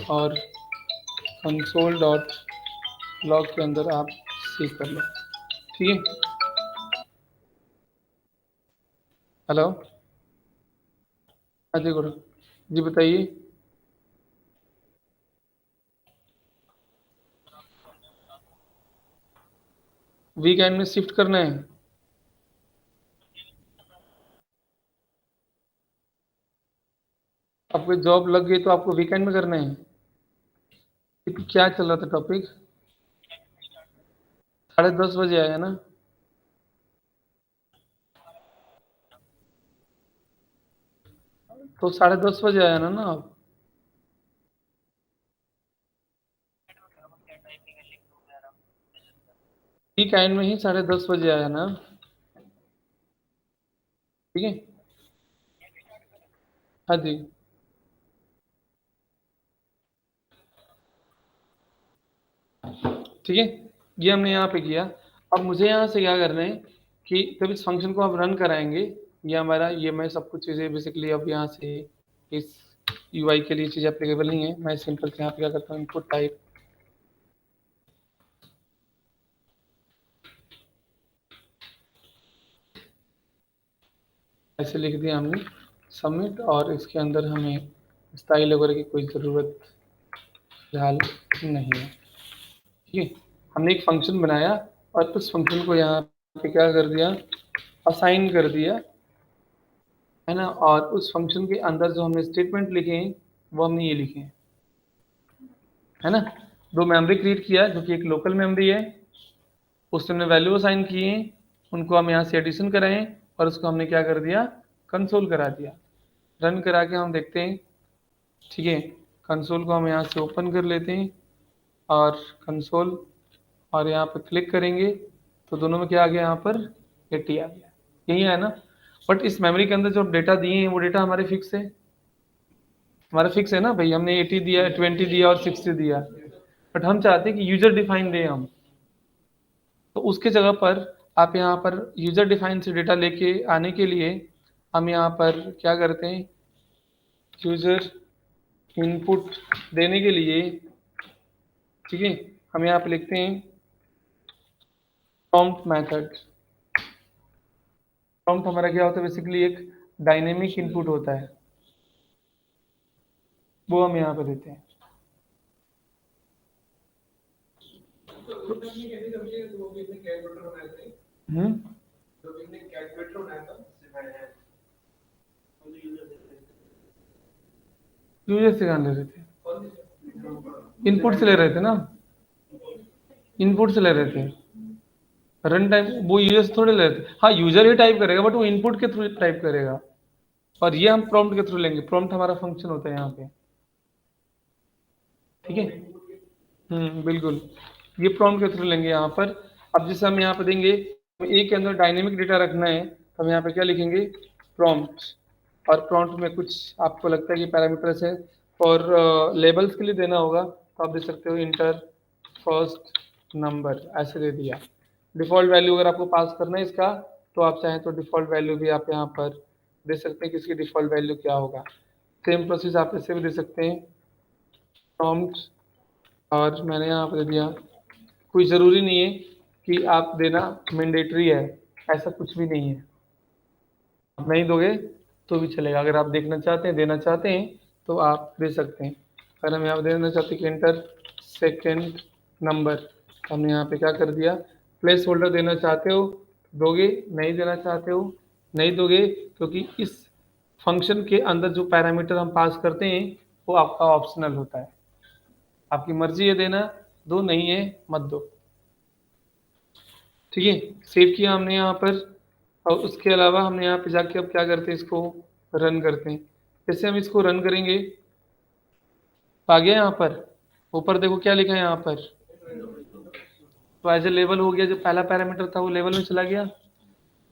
और कंसोल डॉट लॉग के अंदर आप सी कर लो। ठीक है, हेलो, हाँ जी गुरु जी बताइए। वीकेंड में शिफ्ट करना है, आपको जॉब लग गई तो आपको वीकेंड में करना है। क्या चल रहा था टॉपिक? 10:30 बजे आया ना? तो 10:30 बजे आया ना आप? ठीक एंड में ही 10:30 बजे आया ना? ठीक है, हाँ जी। ठीक है, ये हमने यहाँ पे किया। अब मुझे यहाँ से क्या करना है कि जब इस फंक्शन को आप रन कराएंगे, ये हमारा, ये मैं सब कुछ चीज़ें बेसिकली अब यहाँ से इस यूआई के लिए चीज़ एप्लीकेबल नहीं है। मैं सिंपल से यहाँ पे क्या करता हूँ, इनपुट टाइप ऐसे लिख दिया हमने सबमिट, और इसके अंदर हमें स्टाइल वगैरह की कोई ज़रूरत फिलहाल नहीं है। ठीक है, हमने एक फंक्शन बनाया और उस फंक्शन को यहाँ पे क्या कर दिया, असाइन कर दिया, है ना। और उस फंक्शन के अंदर जो हमने स्टेटमेंट लिखे हैं वो हमने ये लिखे हैं, है ना। दो मेमोरी क्रिएट किया जो कि एक लोकल मेमोरी है, उससे हमने वैल्यू असाइन किए हैं, उनको हम यहाँ से एडिशन कराएं, और उसको हमने क्या कर दिया, कंसोल करा दिया। रन करा के हम देखते हैं। ठीक है, कंसोल को हम यहाँ से ओपन कर लेते हैं, और कंसोल, और यहाँ पर क्लिक करेंगे तो दोनों में क्या आ गया, यहाँ पर 80 आ गया, यही है ना। बट इस मेमोरी के अंदर जो डेटा दिए हैं वो डेटा हमारे फिक्स है, हमारा फिक्स है ना भाई, हमने 80 दिया, 20 दिया और 60 दिया। बट हम चाहते हैं कि यूजर डिफाइन दें हम, तो उसके जगह पर आप यहाँ पर यूजर डिफाइन से डेटा लेके आने के लिए हम यहाँ पर क्या करते हैं, यूजर इनपुट देने के लिए, ठीक है, हम यहाँ पे लिखते हैं प्रॉम्प्ट मेथड। प्रॉम्प्ट हमारा क्या होता है, बेसिकली एक डायनेमिक इनपुट होता है, वो हम यहाँ पे देते हैं। हम्म, यूजर से कहाँ ले रहे थे, इनपुट से ले रहे थे ना, इनपुट से ले रहे थे। रन टाइम वो यूजर से थोड़े ले रहे थे, हाँ यूजर ही टाइप करेगा बट वो इनपुट के थ्रू टाइप करेगा, और ये हम प्रॉम्प्ट के थ्रू लेंगे। प्रॉम्प्ट हमारा फंक्शन होता है यहाँ पे, ठीक है। बिल्कुल, ये प्रॉम्प्ट के थ्रू लेंगे यहाँ पर। अब जैसे हम यहाँ पे देंगे, ए के अंदर डायनेमिक डेटा रखना है, तो हम यहाँ पे क्या लिखेंगे, प्रॉम्प्ट। और प्रॉम्प्ट में कुछ आपको लगता है कि पैरामीटर्स है, और लेबल्स के लिए देना होगा, तो आप दे सकते हो इंटर फर्स्ट नंबर, ऐसे दे दिया। डिफ़ॉल्ट वैल्यू अगर आपको पास करना है इसका, तो आप चाहें तो डिफ़ॉल्ट वैल्यू भी आप यहाँ पर दे सकते हैं कि इसकी डिफ़ॉल्ट वैल्यू क्या होगा। सेम प्रोसेस आप ऐसे भी दे सकते हैं, प्रॉम्प्ट, और मैंने यहाँ पर दे दिया। कोई ज़रूरी नहीं है कि आप देना मैंडेटरी है, ऐसा कुछ भी नहीं है, आप नहीं दोगे तो भी चलेगा। अगर आप देखना चाहते हैं, देना चाहते हैं, तो आप दे सकते हैं। अगर हम यहाँ पर देना चाहते हैं कि इंटर सेकेंड नंबर, तो हमने यहाँ पे क्या कर दिया, प्लेस होल्डर देना चाहते हो दोगे, नहीं देना चाहते हो नहीं दोगे, क्योंकि इस फंक्शन के अंदर जो पैरामीटर हम पास करते हैं वो आपका ऑप्शनल होता है, आपकी मर्जी है देना, दो, नहीं है मत दो। ठीक है, सेव किया हमने यहाँ पर, और उसके अलावा हमने यहाँ पे जाके अब क्या करते हैं, इसको रन करते हैं। जैसे हम इसको रन करेंगे, आ गया यहाँ पर, ऊपर देखो क्या लिखा है यहाँ पर, तो एज ए लेवल हो गया, जो पहला पैरामीटर था वो लेवल में चला गया।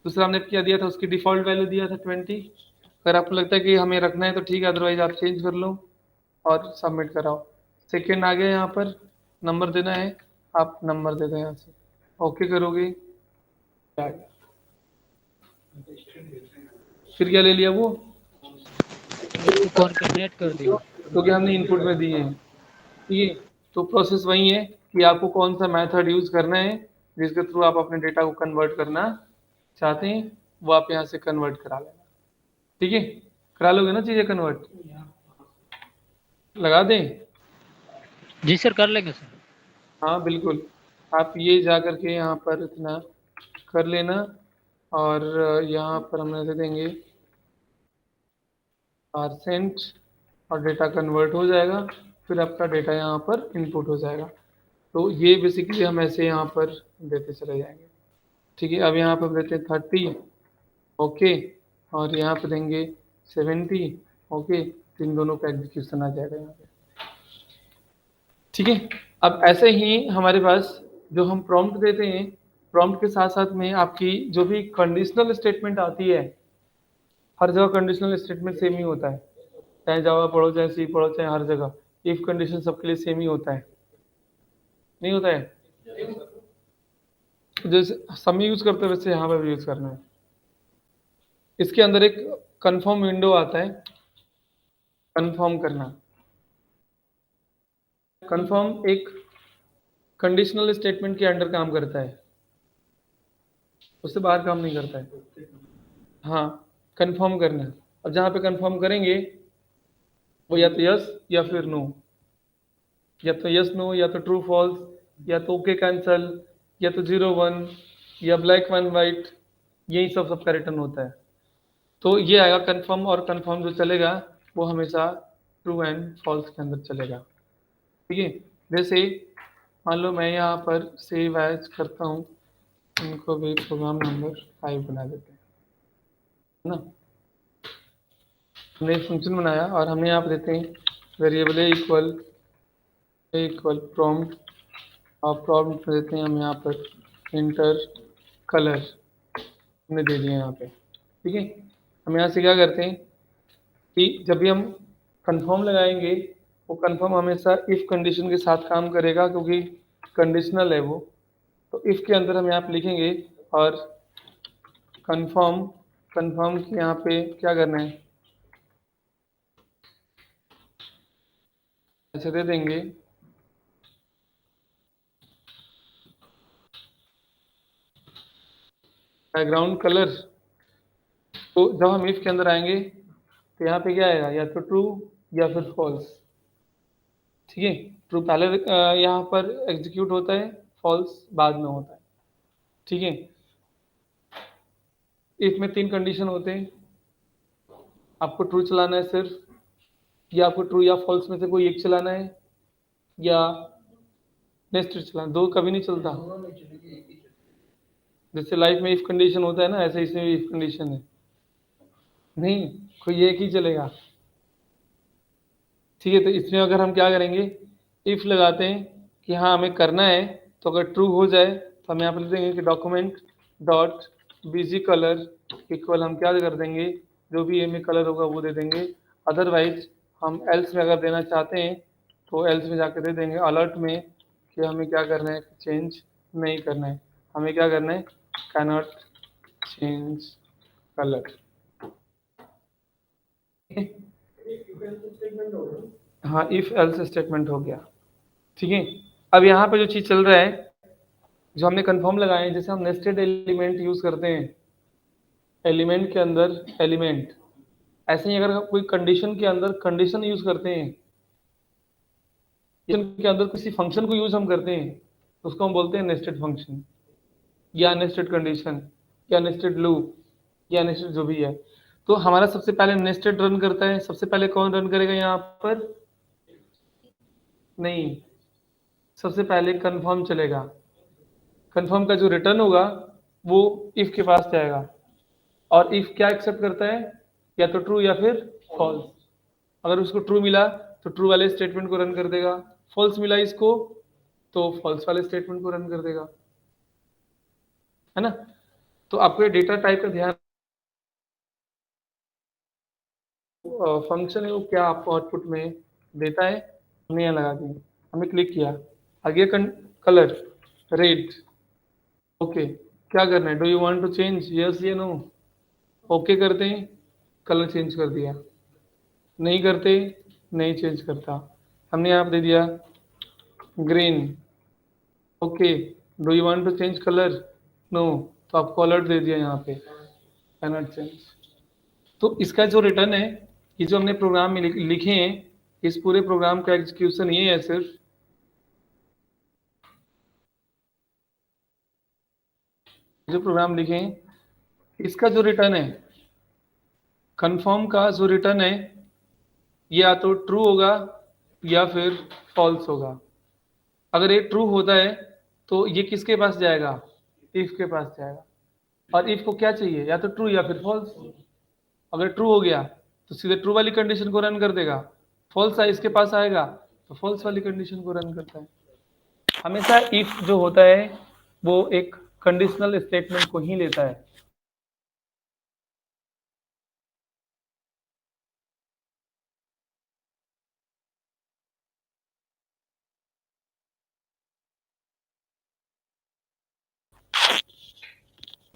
दूसरा हमने क्या दिया था, उसकी डिफ़ॉल्ट वैल्यू दिया था 20। अगर आपको लगता है कि हमें रखना है तो ठीक है, अदरवाइज आप चेंज कर लो और सबमिट कराओ। सेकेंड आ गया यहाँ पर, नंबर देना है, आप नंबर दे दें यहाँ से, ओके करोगे, आ गया। फिर क्या ले लिया वो, कॉन्केटनेट कर दिया। क्योंकि हमने इनपुट में दिए हैं। ठीक है, तो प्रोसेस वही है कि आपको कौन सा मेथड यूज करना है जिसके थ्रू आप अपने डेटा को कन्वर्ट करना चाहते हैं, वो आप यहाँ से कन्वर्ट करा लेना। ठीक है, करा लोगे ना चीजें कन्वर्ट, लगा दें। जी सर, कर लेंगे सर। हाँ बिल्कुल, आप ये जा करके यहाँ पर इतना कर लेना, और यहाँ पर हम ऐसे देंगे परसेंट, और डेटा कन्वर्ट हो जाएगा, फिर आपका डेटा यहाँ पर इनपुट हो जाएगा। तो ये बेसिकली हम ऐसे यहाँ पर देते चले जाएंगे। ठीक है, अब यहाँ पर देते हैं 30, ओके, और यहाँ पे देंगे 70, ओके, तो इन दोनों का एग्जीक्यूशन आ जाएगा यहाँ पे। ठीक है, अब ऐसे ही हमारे पास जो हम प्रॉम्प्ट देते हैं, प्रॉम्प्ट के साथ साथ में आपकी जो भी कंडीशनल स्टेटमेंट आती है, हर जगह कंडीशनल स्टेटमेंट सेम ही होता है, चाहे जावा पढ़ो चाहे सी पढ़ो, चाहे हर जगह इफ कंडीशन सबके लिए सेम ही होता है, नहीं होता है। जैसे सब में यूज करते हैं वैसे यहाँ पर भी यूज करना है। इसके अंदर एक कंफर्म विंडो आता है, कंफर्म करना। कंफर्म एक कंडीशनल स्टेटमेंट के अंडर काम करता है, उससे बाहर काम नहीं करता है। हाँ, कंफर्म करना। अब जहाँ पे कंफर्म करेंगे वो या तो यस या फिर नो, या तो यस नो, या तो ट्रू फॉल्स, या तो ओके कैंसल, या तो 0 1, या ब्लैक एंड वाइट, यही सब सबका रिटर्न होता है। तो ये आएगा कंफर्म, और कंफर्म जो चलेगा वो हमेशा ट्रू एंड फॉल्स के अंदर चलेगा। ठीक है, जैसे मान लो मैं यहाँ पर सेव एज करता हूँ, इनको भी प्रोग्राम नंबर 5 बना देते हैं, है ना। हमने एक फंक्शन बनाया और हमने यहाँ पर देते हैं वेरिएबल इक्वल प्रॉम्प्ट, और प्रॉम्प्ट में देते हैं हम यहाँ पर इंटर कलर, हमने दे दिया यहाँ पे। ठीक है, हम यहाँ से क्या करते हैं कि जब भी हम कंफर्म लगाएंगे, वो कंफर्म हमेशा इफ कंडीशन के साथ काम करेगा, क्योंकि कंडीशनल है वो। तो इफ के अंदर हम यहाँ पे लिखेंगे, और कंफर्म के यहाँ पे क्या करना है, ऐसे दे देंगे बैकग्राउंड कलर। तो जब हम इफ के अंदर आएंगे तो यहाँ पे क्या आएगा, या तो ट्रू या फिर फॉल्स। ठीक है, ट्रू पहले यहाँ पर एग्जीक्यूट होता है, फॉल्स बाद में होता है। ठीक है, इफ में 3 कंडीशन होते हैं, आपको ट्रू चलाना है सिर्फ, या आपको ट्रू या फॉल्स में से कोई एक चलाना है, या नेस्टेड चलाना, दो कभी नहीं चलता। जैसे लाइफ में इफ कंडीशन होता है ना, ऐसे इसमें भी इफ कंडीशन है, नहीं कोई एक ही चलेगा। ठीक है, तो इसमें अगर हम क्या करेंगे, इफ लगाते हैं कि हाँ हमें करना है, तो अगर ट्रू हो जाए तो हम यहाँ पर लिख देंगे कि document dot BG colour equal, हम क्या कर देंगे, जो भी ए में कलर होगा वो दे देंगे। अदरवाइज हम एल्स में अगर देना चाहते हैं तो एल्स में जाकर दे देंगे अलर्ट में कि हमें क्या करना है, चेंज नहीं करना है, हमें क्या करना है, कैनॉट चेंज कलर। हाँ, इफ एल्स स्टेटमेंट हो गया। ठीक है, अब यहाँ पे जो चीज़ चल रहा है, जो हमने कंफर्म लगाए हैं, जैसे हम नेस्टेड एलिमेंट यूज करते हैं, एलिमेंट के अंदर एलिमेंट, ऐसे ही अगर कोई कंडीशन के अंदर कंडीशन यूज करते हैं, के अंदर किसी फंक्शन को यूज हम करते हैं, तो उसको हम बोलते हैं नेस्टेड फंक्शन, या नेस्टेड कंडीशन, या नेस्टेड लूप, या नेस्टेड जो भी है। तो हमारा सबसे पहले नेस्टेड रन करता है, सबसे पहले कौन रन करेगा यहाँ पर, नहीं, सबसे पहले कंफर्म चलेगा। कंफर्म का जो रिटर्न होगा वो इफ के पास जाएगा, और इफ क्या एक्सेप्ट करता है, या तो ट्रू या फिर फॉल्स। अगर उसको ट्रू मिला तो ट्रू वाले स्टेटमेंट को रन कर देगा, फॉल्स मिला इसको तो फॉल्स वाले स्टेटमेंट को रन कर देगा, है ना। तो आपको ये डेटा टाइप का ध्यान, फंक्शन है वो क्या आपको आउटपुट में देता है, हमने यहाँ लगा दिया, हमने क्लिक किया, आगे कलर रेड, ओके, क्या करना है, do you want to change, yes या नो, ओके करते हैं, कलर चेंज कर दिया, नहीं करते नहीं चेंज करता। हमने यहाँ पे दे दिया green, okay, do you want to change colour, no, तो आपको अलर्ट दे दिया यहाँ पे कैनॉट चेंज। तो इसका जो रिटर्न है, ये जो हमने प्रोग्राम में लिखे हैं, इस पूरे प्रोग्राम का एग्जीक्यूशन ये है सिर्फ, जो प्रोग्राम लिखे हैं इसका जो रिटर्न है, कंफर्म का जो रिटर्न है, ये या तो ट्रू होगा या फिर फॉल्स होगा। अगर ये ट्रू होता है तो ये किसके पास जाएगा, इफ के पास जाएगा, और इफ को क्या चाहिए, या तो ट्रू या फिर फॉल्स। अगर ट्रू हो गया तो सीधे ट्रू वाली कंडीशन को रन कर देगा, फॉल्स है इसके पास आएगा तो फॉल्स वाली कंडीशन को रन करता है। हमेशा इफ जो होता है वो एक कंडीशनल स्टेटमेंट को ही लेता है।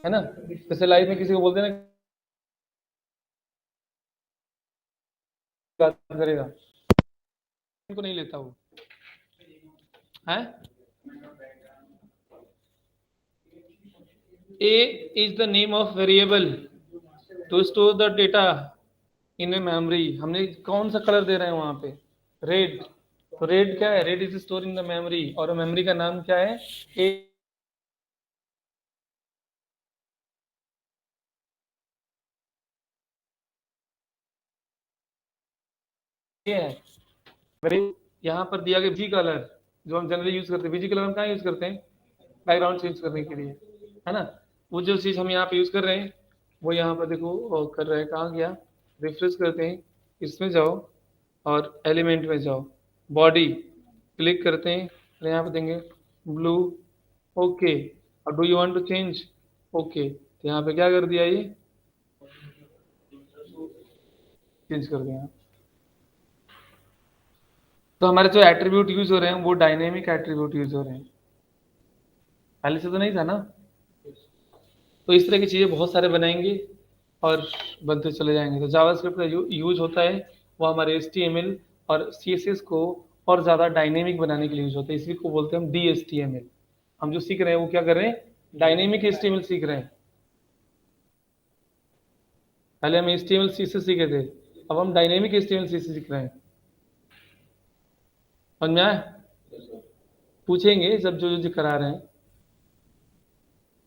है ना, जैसे लाइफ में किसी को बोलते हैं ना बात करेगा, इनको नहीं लेता वो है। A is the name of variable to store the data in a memory। हमने कौन सा कलर दे रहे हैं वहां पे, रेड, तो रेड क्या है, red is store in the memory, और मेमोरी का नाम क्या है, ए है। यहाँ पर दिया गया विजी कलर, जो हम जनरली यूज करते हैं, विजी कलर हम कहाँ यूज करते हैं, बैकग्राउंड चेंज करने के लिए, है ना। वो जो चीज हम यहाँ पे यूज कर रहे हैं वो यहाँ पर देखो कर रहे हैं, कहाँ गया, रिफ्रेश करते हैं, इसमें जाओ और एलिमेंट में जाओ, बॉडी क्लिक करते हैं और यहाँ पे देंगे ब्लू, ओके, और do you want to change, okay, तो यहाँ पे क्या कर दिया, ये चेंज कर दिया। तो हमारे जो एट्रीब्यूट यूज हो रहे हैं वो डायनेमिक एट्रीब्यूट यूज हो रहे हैं, पहले से तो नहीं था ना। तो इस तरह की चीज़ें बहुत सारे बनाएंगे और बनते चले जाएंगे। तो जावास्क्रिप्ट का यूज होता है वो हमारे HTML और CSS को और ज़्यादा डायनेमिक बनाने के लिए यूज होता है, इसी को बोलते हैं हम DHTML। हम जो सीख रहे हैं वो क्या कर रहे हैं, डायनेमिक HTML सीख रहे हैं। पहले हम HTML CSS सीखे थे, अब हम डायनेमिक HTML CSS सीख रहे हैं। समझ में आया, पूछेंगे सब जो करा रहे हैं,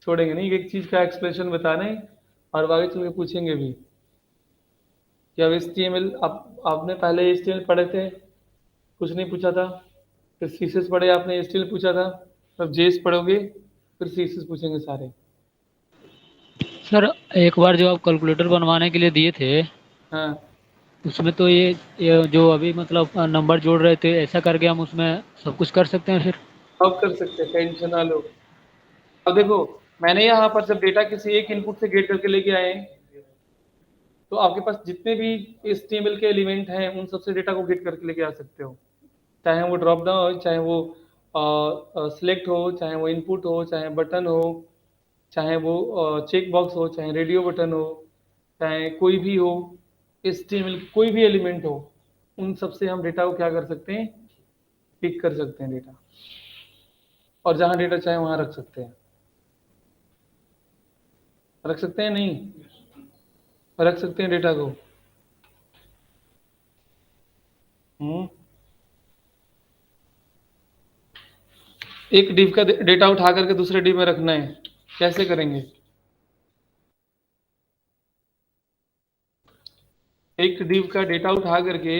छोड़ेंगे नहीं, एक चीज का एक्सप्लेनेशन बताना है और आगे चल के पूछेंगे भी कि अब HTML आपने पहले HTML पढ़े थे, कुछ नहीं पूछा था, फिर CSS पढ़े आपने, HTML पूछा था, अब JS पढ़ोगे फिर CSS पूछेंगे सारे। सर एक बार जो आप कैलकुलेटर बनवाने के लिए दिए थे, हाँ उसमें तो ये जो अभी मतलब नंबर जोड़ रहे थे, ऐसा करके हम उसमें सब कुछ कर सकते हैं फिर। अब कर सकते हैं, टेंशन ना लो। अब देखो मैंने यहाँ पर जब डेटा किसी एक इनपुट से गेट करके लेके आए तो आपके पास जितने भी HTML के एलिमेंट हैं उन सबसे डेटा को गेट करके लेके आ सकते हो, चाहे वो ड्रॉप डाउन हो, चाहे वो सिलेक्ट हो, चाहे वो इनपुट हो, चाहे बटन हो, चाहे वो चेक बॉक्स हो, चाहे रेडियो बटन हो, चाहे कोई भी हो, HTML कोई भी एलिमेंट हो, उन सबसे हम डेटा को क्या कर सकते हैं, पिक कर सकते हैं डेटा, और जहाँ डेटा चाहे वहाँ रख सकते हैं। रख सकते हैं नहीं, रख सकते हैं डेटा को। एक डिव का डेटा उठा करके दूसरे डिव में रखना है, कैसे करेंगे, एक डिव का डेटा उठा करके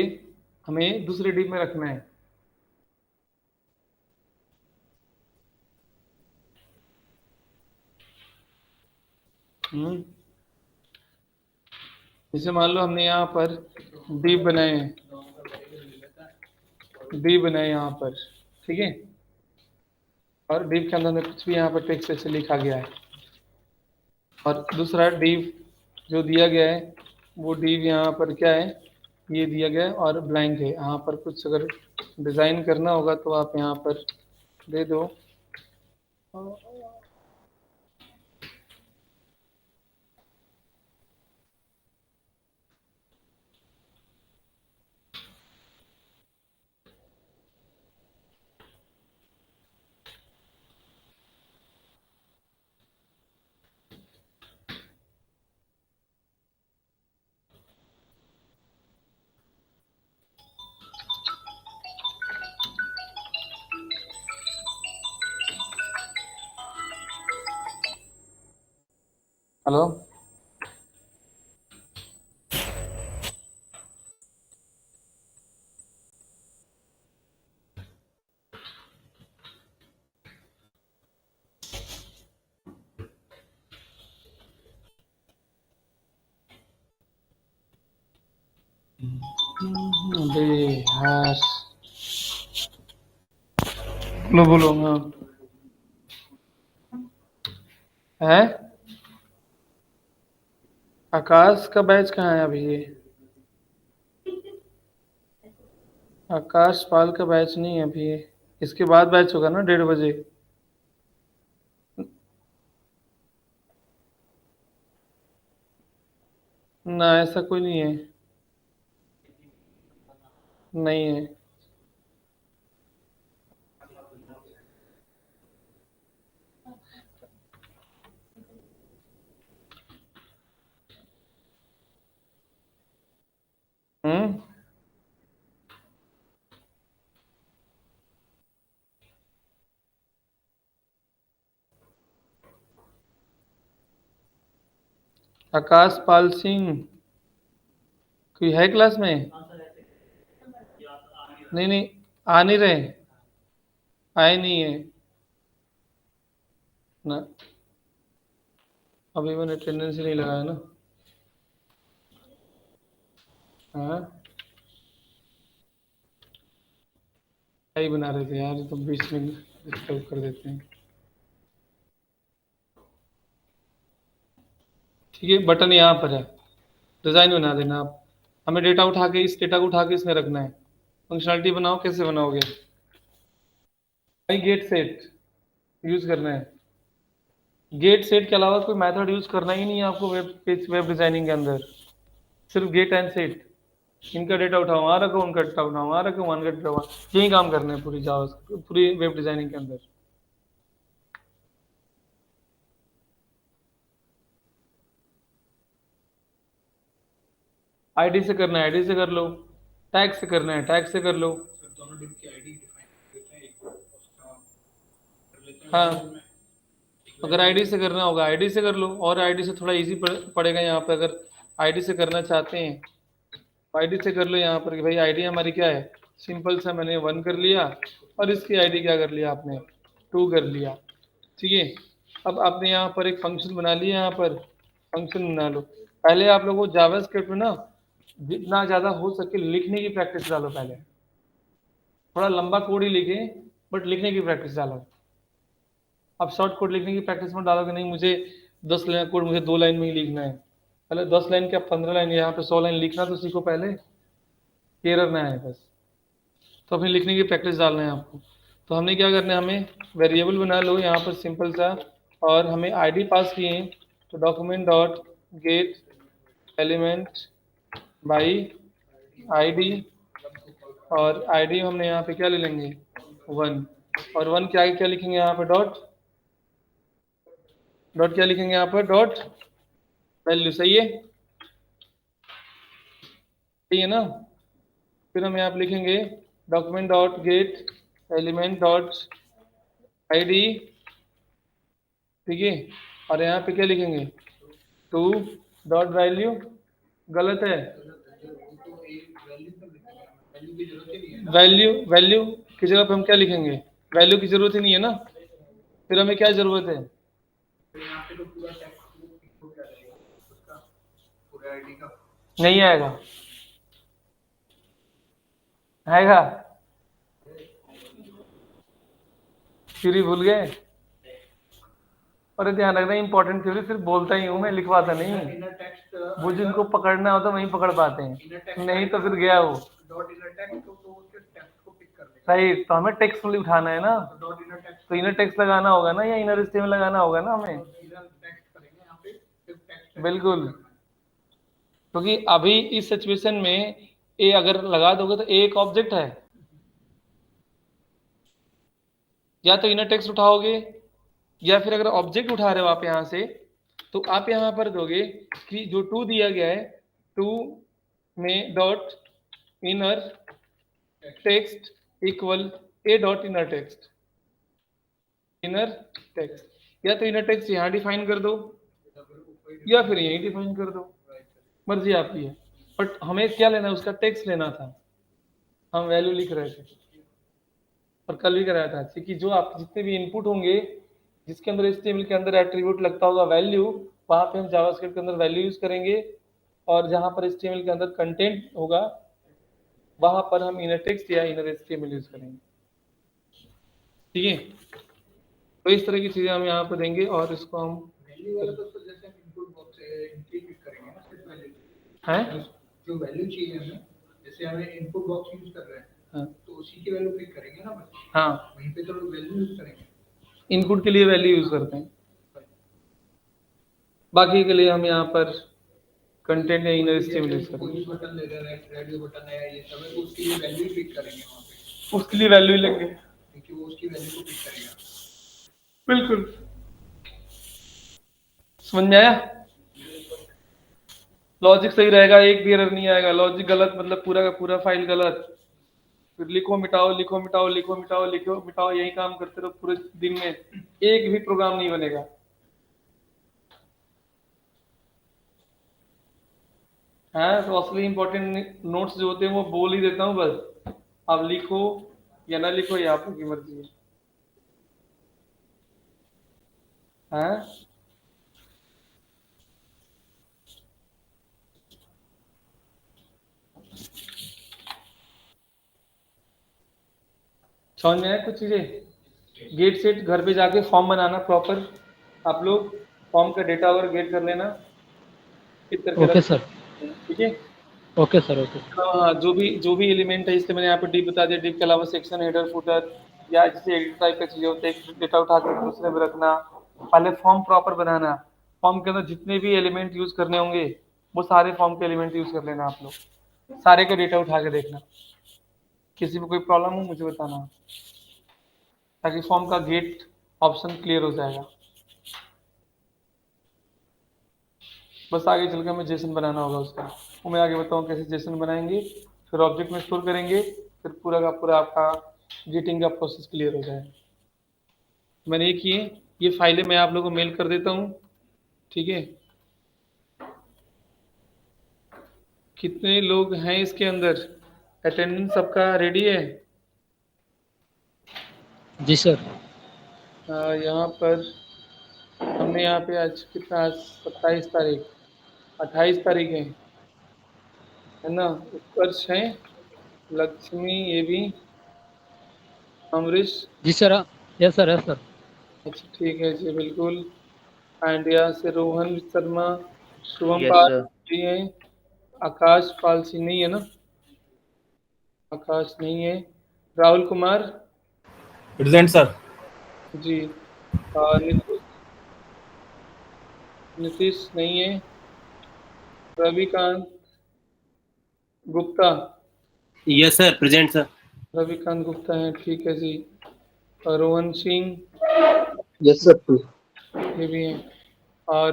हमें दूसरे डिव में रखना है। जैसे मान लो हमने यहाँ पर डिव बनाए हैं, डिव बनाए यहाँ पर, ठीक है, और डिव के अंदर में कुछ भी यहाँ पर टेक्स्ट ऐसे लिखा गया है, और दूसरा डिव जो दिया गया है वो डिव यहाँ पर क्या है, ये दिया गया है और ब्लैंक है। यहाँ पर कुछ अगर डिज़ाइन करना होगा तो आप यहाँ पर दे दो, हेलो, अबे यार, बोलो बोलो। हाँ है, आकाश का बैच कहाँ है अभी? ये आकाश पाल का बैच नहीं है अभी ये, इसके बाद बैच होगा ना 1:30 बजे। ना ऐसा कोई नहीं है, नहीं है। हम्म, आकाश पाल सिंह कोई है क्लास में? नहीं नहीं, आ नहीं रहे, आए नहीं है ना, अभी मैंने अटेंडेंस ही नहीं लगाया ना। हाँ, क्या ही बना रहे थे यार, तो बीच में डिस्टर्ब कर देते हैं। ठीक है, बटन यहाँ पर है, डिज़ाइन बना देना आप। हमें डेटा उठा के, इस डेटा को उठा के इसमें रखना है। फंक्शनलिटी बनाओ, कैसे बनाओगे? भाई गेट सेट यूज करना है। गेट सेट के अलावा कोई मेथड यूज करना ही नहीं है आपको वेब पेज, वेब डिजाइनिंग के अंदर। सिर्फ गेट एंड सेट, इनका डेटा उठाओ वहाँ रखो, उनका डेटा उठाओ वहाँ रखो, वहाँ का डेटा वहाँ, यही काम करना है पूरी जावा, पूरी वेब डिजाइनिंग के अंदर। आईडी से करना है, आईडी से कर लो। टैग से करना है, टैग से कर लो। दोनों डिव की आईडी डिफाइन कर लेते हैं, एक उसका कर लेते हैं। हाँ, अगर आईडी से करना होगा आईडी से कर लो, और आईडी से थोड़ा इजी पड़ेगा यहाँ पे। अगर आईडी से करना चाहते हैं तो आईडी से कर लो यहाँ पर कि भाई आईडी हमारी क्या है, सिंपल सा मैंने 1 कर लिया, और इसकी आईडी क्या कर लिया आपने, 2 कर लिया। ठीक है, अब आपने यहाँ पर एक फंक्शन बना लिया, यहाँ पर फंक्शन बना लो। पहले आप लोगों को जावास्क्रिप्ट में ना जितना ज़्यादा हो सके लिखने की प्रैक्टिस डालो। पहले थोड़ा लंबा कोड ही लिखे, बट लिखने की प्रैक्टिस डालो। अब शॉर्ट कोड लिखने की प्रैक्टिस में डालोगे नहीं, मुझे 10 लाइन कोड मुझे 2 लाइन में ही लिखना है। पहले 10 लाइन क्या 15 लाइन, यहाँ पे 100 लाइन लिखना तो सीखो पहले, एरर ना है बस। तो अपनी लिखने की प्रैक्टिस डालना है आपको। तो हमने क्या करना है, हमें वेरिएबल बना लो यहाँ पर सिंपल सा, और हमें आईडी पास किए हैं, तो document dot get element by ID, और आईडी हमने यहाँ पे क्या ले लेंगे 1, और 1 के आगे क्या लिखेंगे यहाँ पे डॉट, डॉट क्या लिखेंगे यहाँ पर डॉट वैल्यू। सही है, सही है ना? फिर हम यहाँ पे लिखेंगे document dot get element dot ID, ठीक है, और यहाँ पे क्या लिखेंगे 2 डॉट वैल्यू। गलत है, वैल्यू, वैल्यू की जगह पे हम क्या लिखेंगे, वैल्यू की जरूरत ही नहीं है ना, फिर हमें क्या जरूरत है, यहाँ पे तो पूरा टेक्स्ट हो जाएगा उसका, पूरा आईडी का नहीं आएगा, आएगा? थ्योरी भूल गए? अरे ध्यान रखना, इंपॉर्टेंट थ्योरी सिर्फ बोलता ही हूँ मैं, लिखवाता नहीं। इनर टेक्स्ट, वो जिनको पकड़ना होता है वहीं पकड़ पाते हैं, नहीं तो फिर गया वो। डॉट इनर टेक्स्ट तो उसके टेक्स्ट को पिक कर लेगा। सही, तो हमें टेक्स्ट में उठाना है ना, डॉट इनर टेक्स्ट, तो इनर टेक्स्ट लगाना होगा ना, या इनर स्टेम लगाना होगा ना हमें। इनर टेक्स्ट करेंगे यहाँ पे, फिर टेक्स्ट बिल्कुल, क्योंकि अभी इस सिचुएशन में ए अगर लगा दोगे तो ए एक ऑब्जेक्ट है, या तो इनर टेक्स्ट उठाओगे, या फिर अगर ऑब्जेक्ट उठा रहे हो आप यहाँ से, तो आप यहाँ पर दोगे कि जो 2 दिया गया है 2 में डॉट इनर टेक्स्ट इक्वल ए dot inner text, inner text, या तो इनर टेक्स्ट यहाँ डिफाइन कर दो, या फिर यही डिफाइन कर दो, मर्जी आपकी है। बट हमें क्या लेना है, उसका टेक्स्ट लेना था, हम वैल्यू लिख रहे थे और कल भी कराया था कि जो आप जितने भी इनपुट होंगे जिसके अंदर HTML के अंदर एट्रीब्यूट लगता होगा वैल्यू, वहां पे हम जावास्क्रिप्ट के अंदर वैल्यू यूज करेंगे, और जहां पर HTML के अंदर कंटेंट होगा वहां पर हम इनर टेक्स्ट या इनर HTML यूज करेंगे। ठीक है, तो इस तरह की चीजें हम यहाँ पर देंगे और इसको हम वैल्यू वाला तो सर जैसे हम इनपुट बॉक्स एंट्री क्लिक करेंगे ना सिर्फ वैल्यू हैं। जो वैल्यू चाहिए हमें, जैसे हमें इनपुट बॉक्स यूज कर रहे हैं हाँ तो उसी की वैल्यू क्लिक करेंगे ना बस, हाँ, वहीं पे तो वैल्यू यूज करेंगे। इनपुट के लिए वैल्यू यूज करते हैं, बाकी के लिए हम यहाँ पर कंटेंट या इनर HTML यूज करेंगे। कोई बटन ले रहे हैं, रेडियो बटन है ये सब है, तो उसके लिए वैल्यू क्लिक करेंगे वहाँ पे, उसके लिए वैल्यू लेंगे, क्योंकि वो उसकी वैल्यू को क्लिक करेगा। बिल्कुल। समझ में आया? लॉजिक सही रहेगा, एक भी एरर नहीं आएगा। लॉजिक गलत मतलब पूरा का पूरा फाइल गलत, फिर लिखो मिटाओ लिखो मिटाओ लिखो मिटाओ लिखो मिटाओ, यही काम करते रहो पूरे दिन में, एक भी प्रोग्राम नहीं बनेगा। हाँ, तो असली इंपॉर्टेंट नोट्स जो होते हैं वो बोल ही देता हूँ बस, अब लिखो या ना लिखो ये आपकी मर्जी है। हाँ, समझ में आया कुछ चीजें? गेट सेट घर पे जाके फॉर्म बनाना प्रॉपर, आप लोग फॉर्म का डेटा वगैरह गेट कर लेना, फिर करके ओके रख, सर, ठीक है। Okay sir, okay. हाँ, जो भी एलिमेंट है, इसलिए मैंने यहाँ पे डिव बता दिया, डिव के अलावा सेक्शन, हेडर, फुटर या जैसे एडिटर टाइप का चीजें होते हैं, डेटा उठा के दूसरे में रखना। पहले फॉर्म प्रॉपर बनाना, फॉर्म के अंदर जितने भी एलिमेंट यूज करने होंगे वो सारे फॉर्म के एलिमेंट यूज कर लेना आप लोग, सारे का डेटा उठा के देखना, किसी में कोई प्रॉब्लम हो मुझे बताना, ताकि फॉर्म का गेट ऑप्शन क्लियर हो जाएगा। बस आगे चल के हमें जेसन बनाना होगा उसका, वो मैं आगे बताऊँ कैसे जेसन बनाएंगे, फिर ऑब्जेक्ट में स्टोर करेंगे, फिर पूरा का पूरा आपका गेटिंग का प्रोसेस क्लियर हो जाएगा। मैंने ये किए, ये फाइलें मैं आप लोगों को मेल कर देता हूँ, ठीक है। कितने लोग हैं इसके अंदर? अटेंडेंस सबका रेडी है? जी सर। यहाँ पर हमने यहाँ पे आज कितना, आज 27 तारीख, 28 तारीख है ना। उत्कर्ष है, लक्ष्मी, ये भी, अमरीश, जी sir, yes sir, yes sir. अच्छा ठीक है जी, बिल्कुल। एंड यहाँ से रोहन शर्मा, शुभम यस पाल सर। जी हैं, आकाश पाल सिंह नहीं है ना, आकाश नहीं है, राहुल कुमार प्रेजेंट सर। जी, और नीतीश नहीं है, Ravikant Gupta, yes sir, present sir. Ravikant Gupta है, ठीक है जी, और रोहन सिंह यस सर। ये भी हैं, और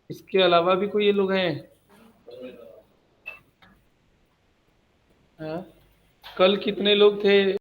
इसके अलावा भी कोई ये लोग हैं? हाँ? कल कितने लोग थे?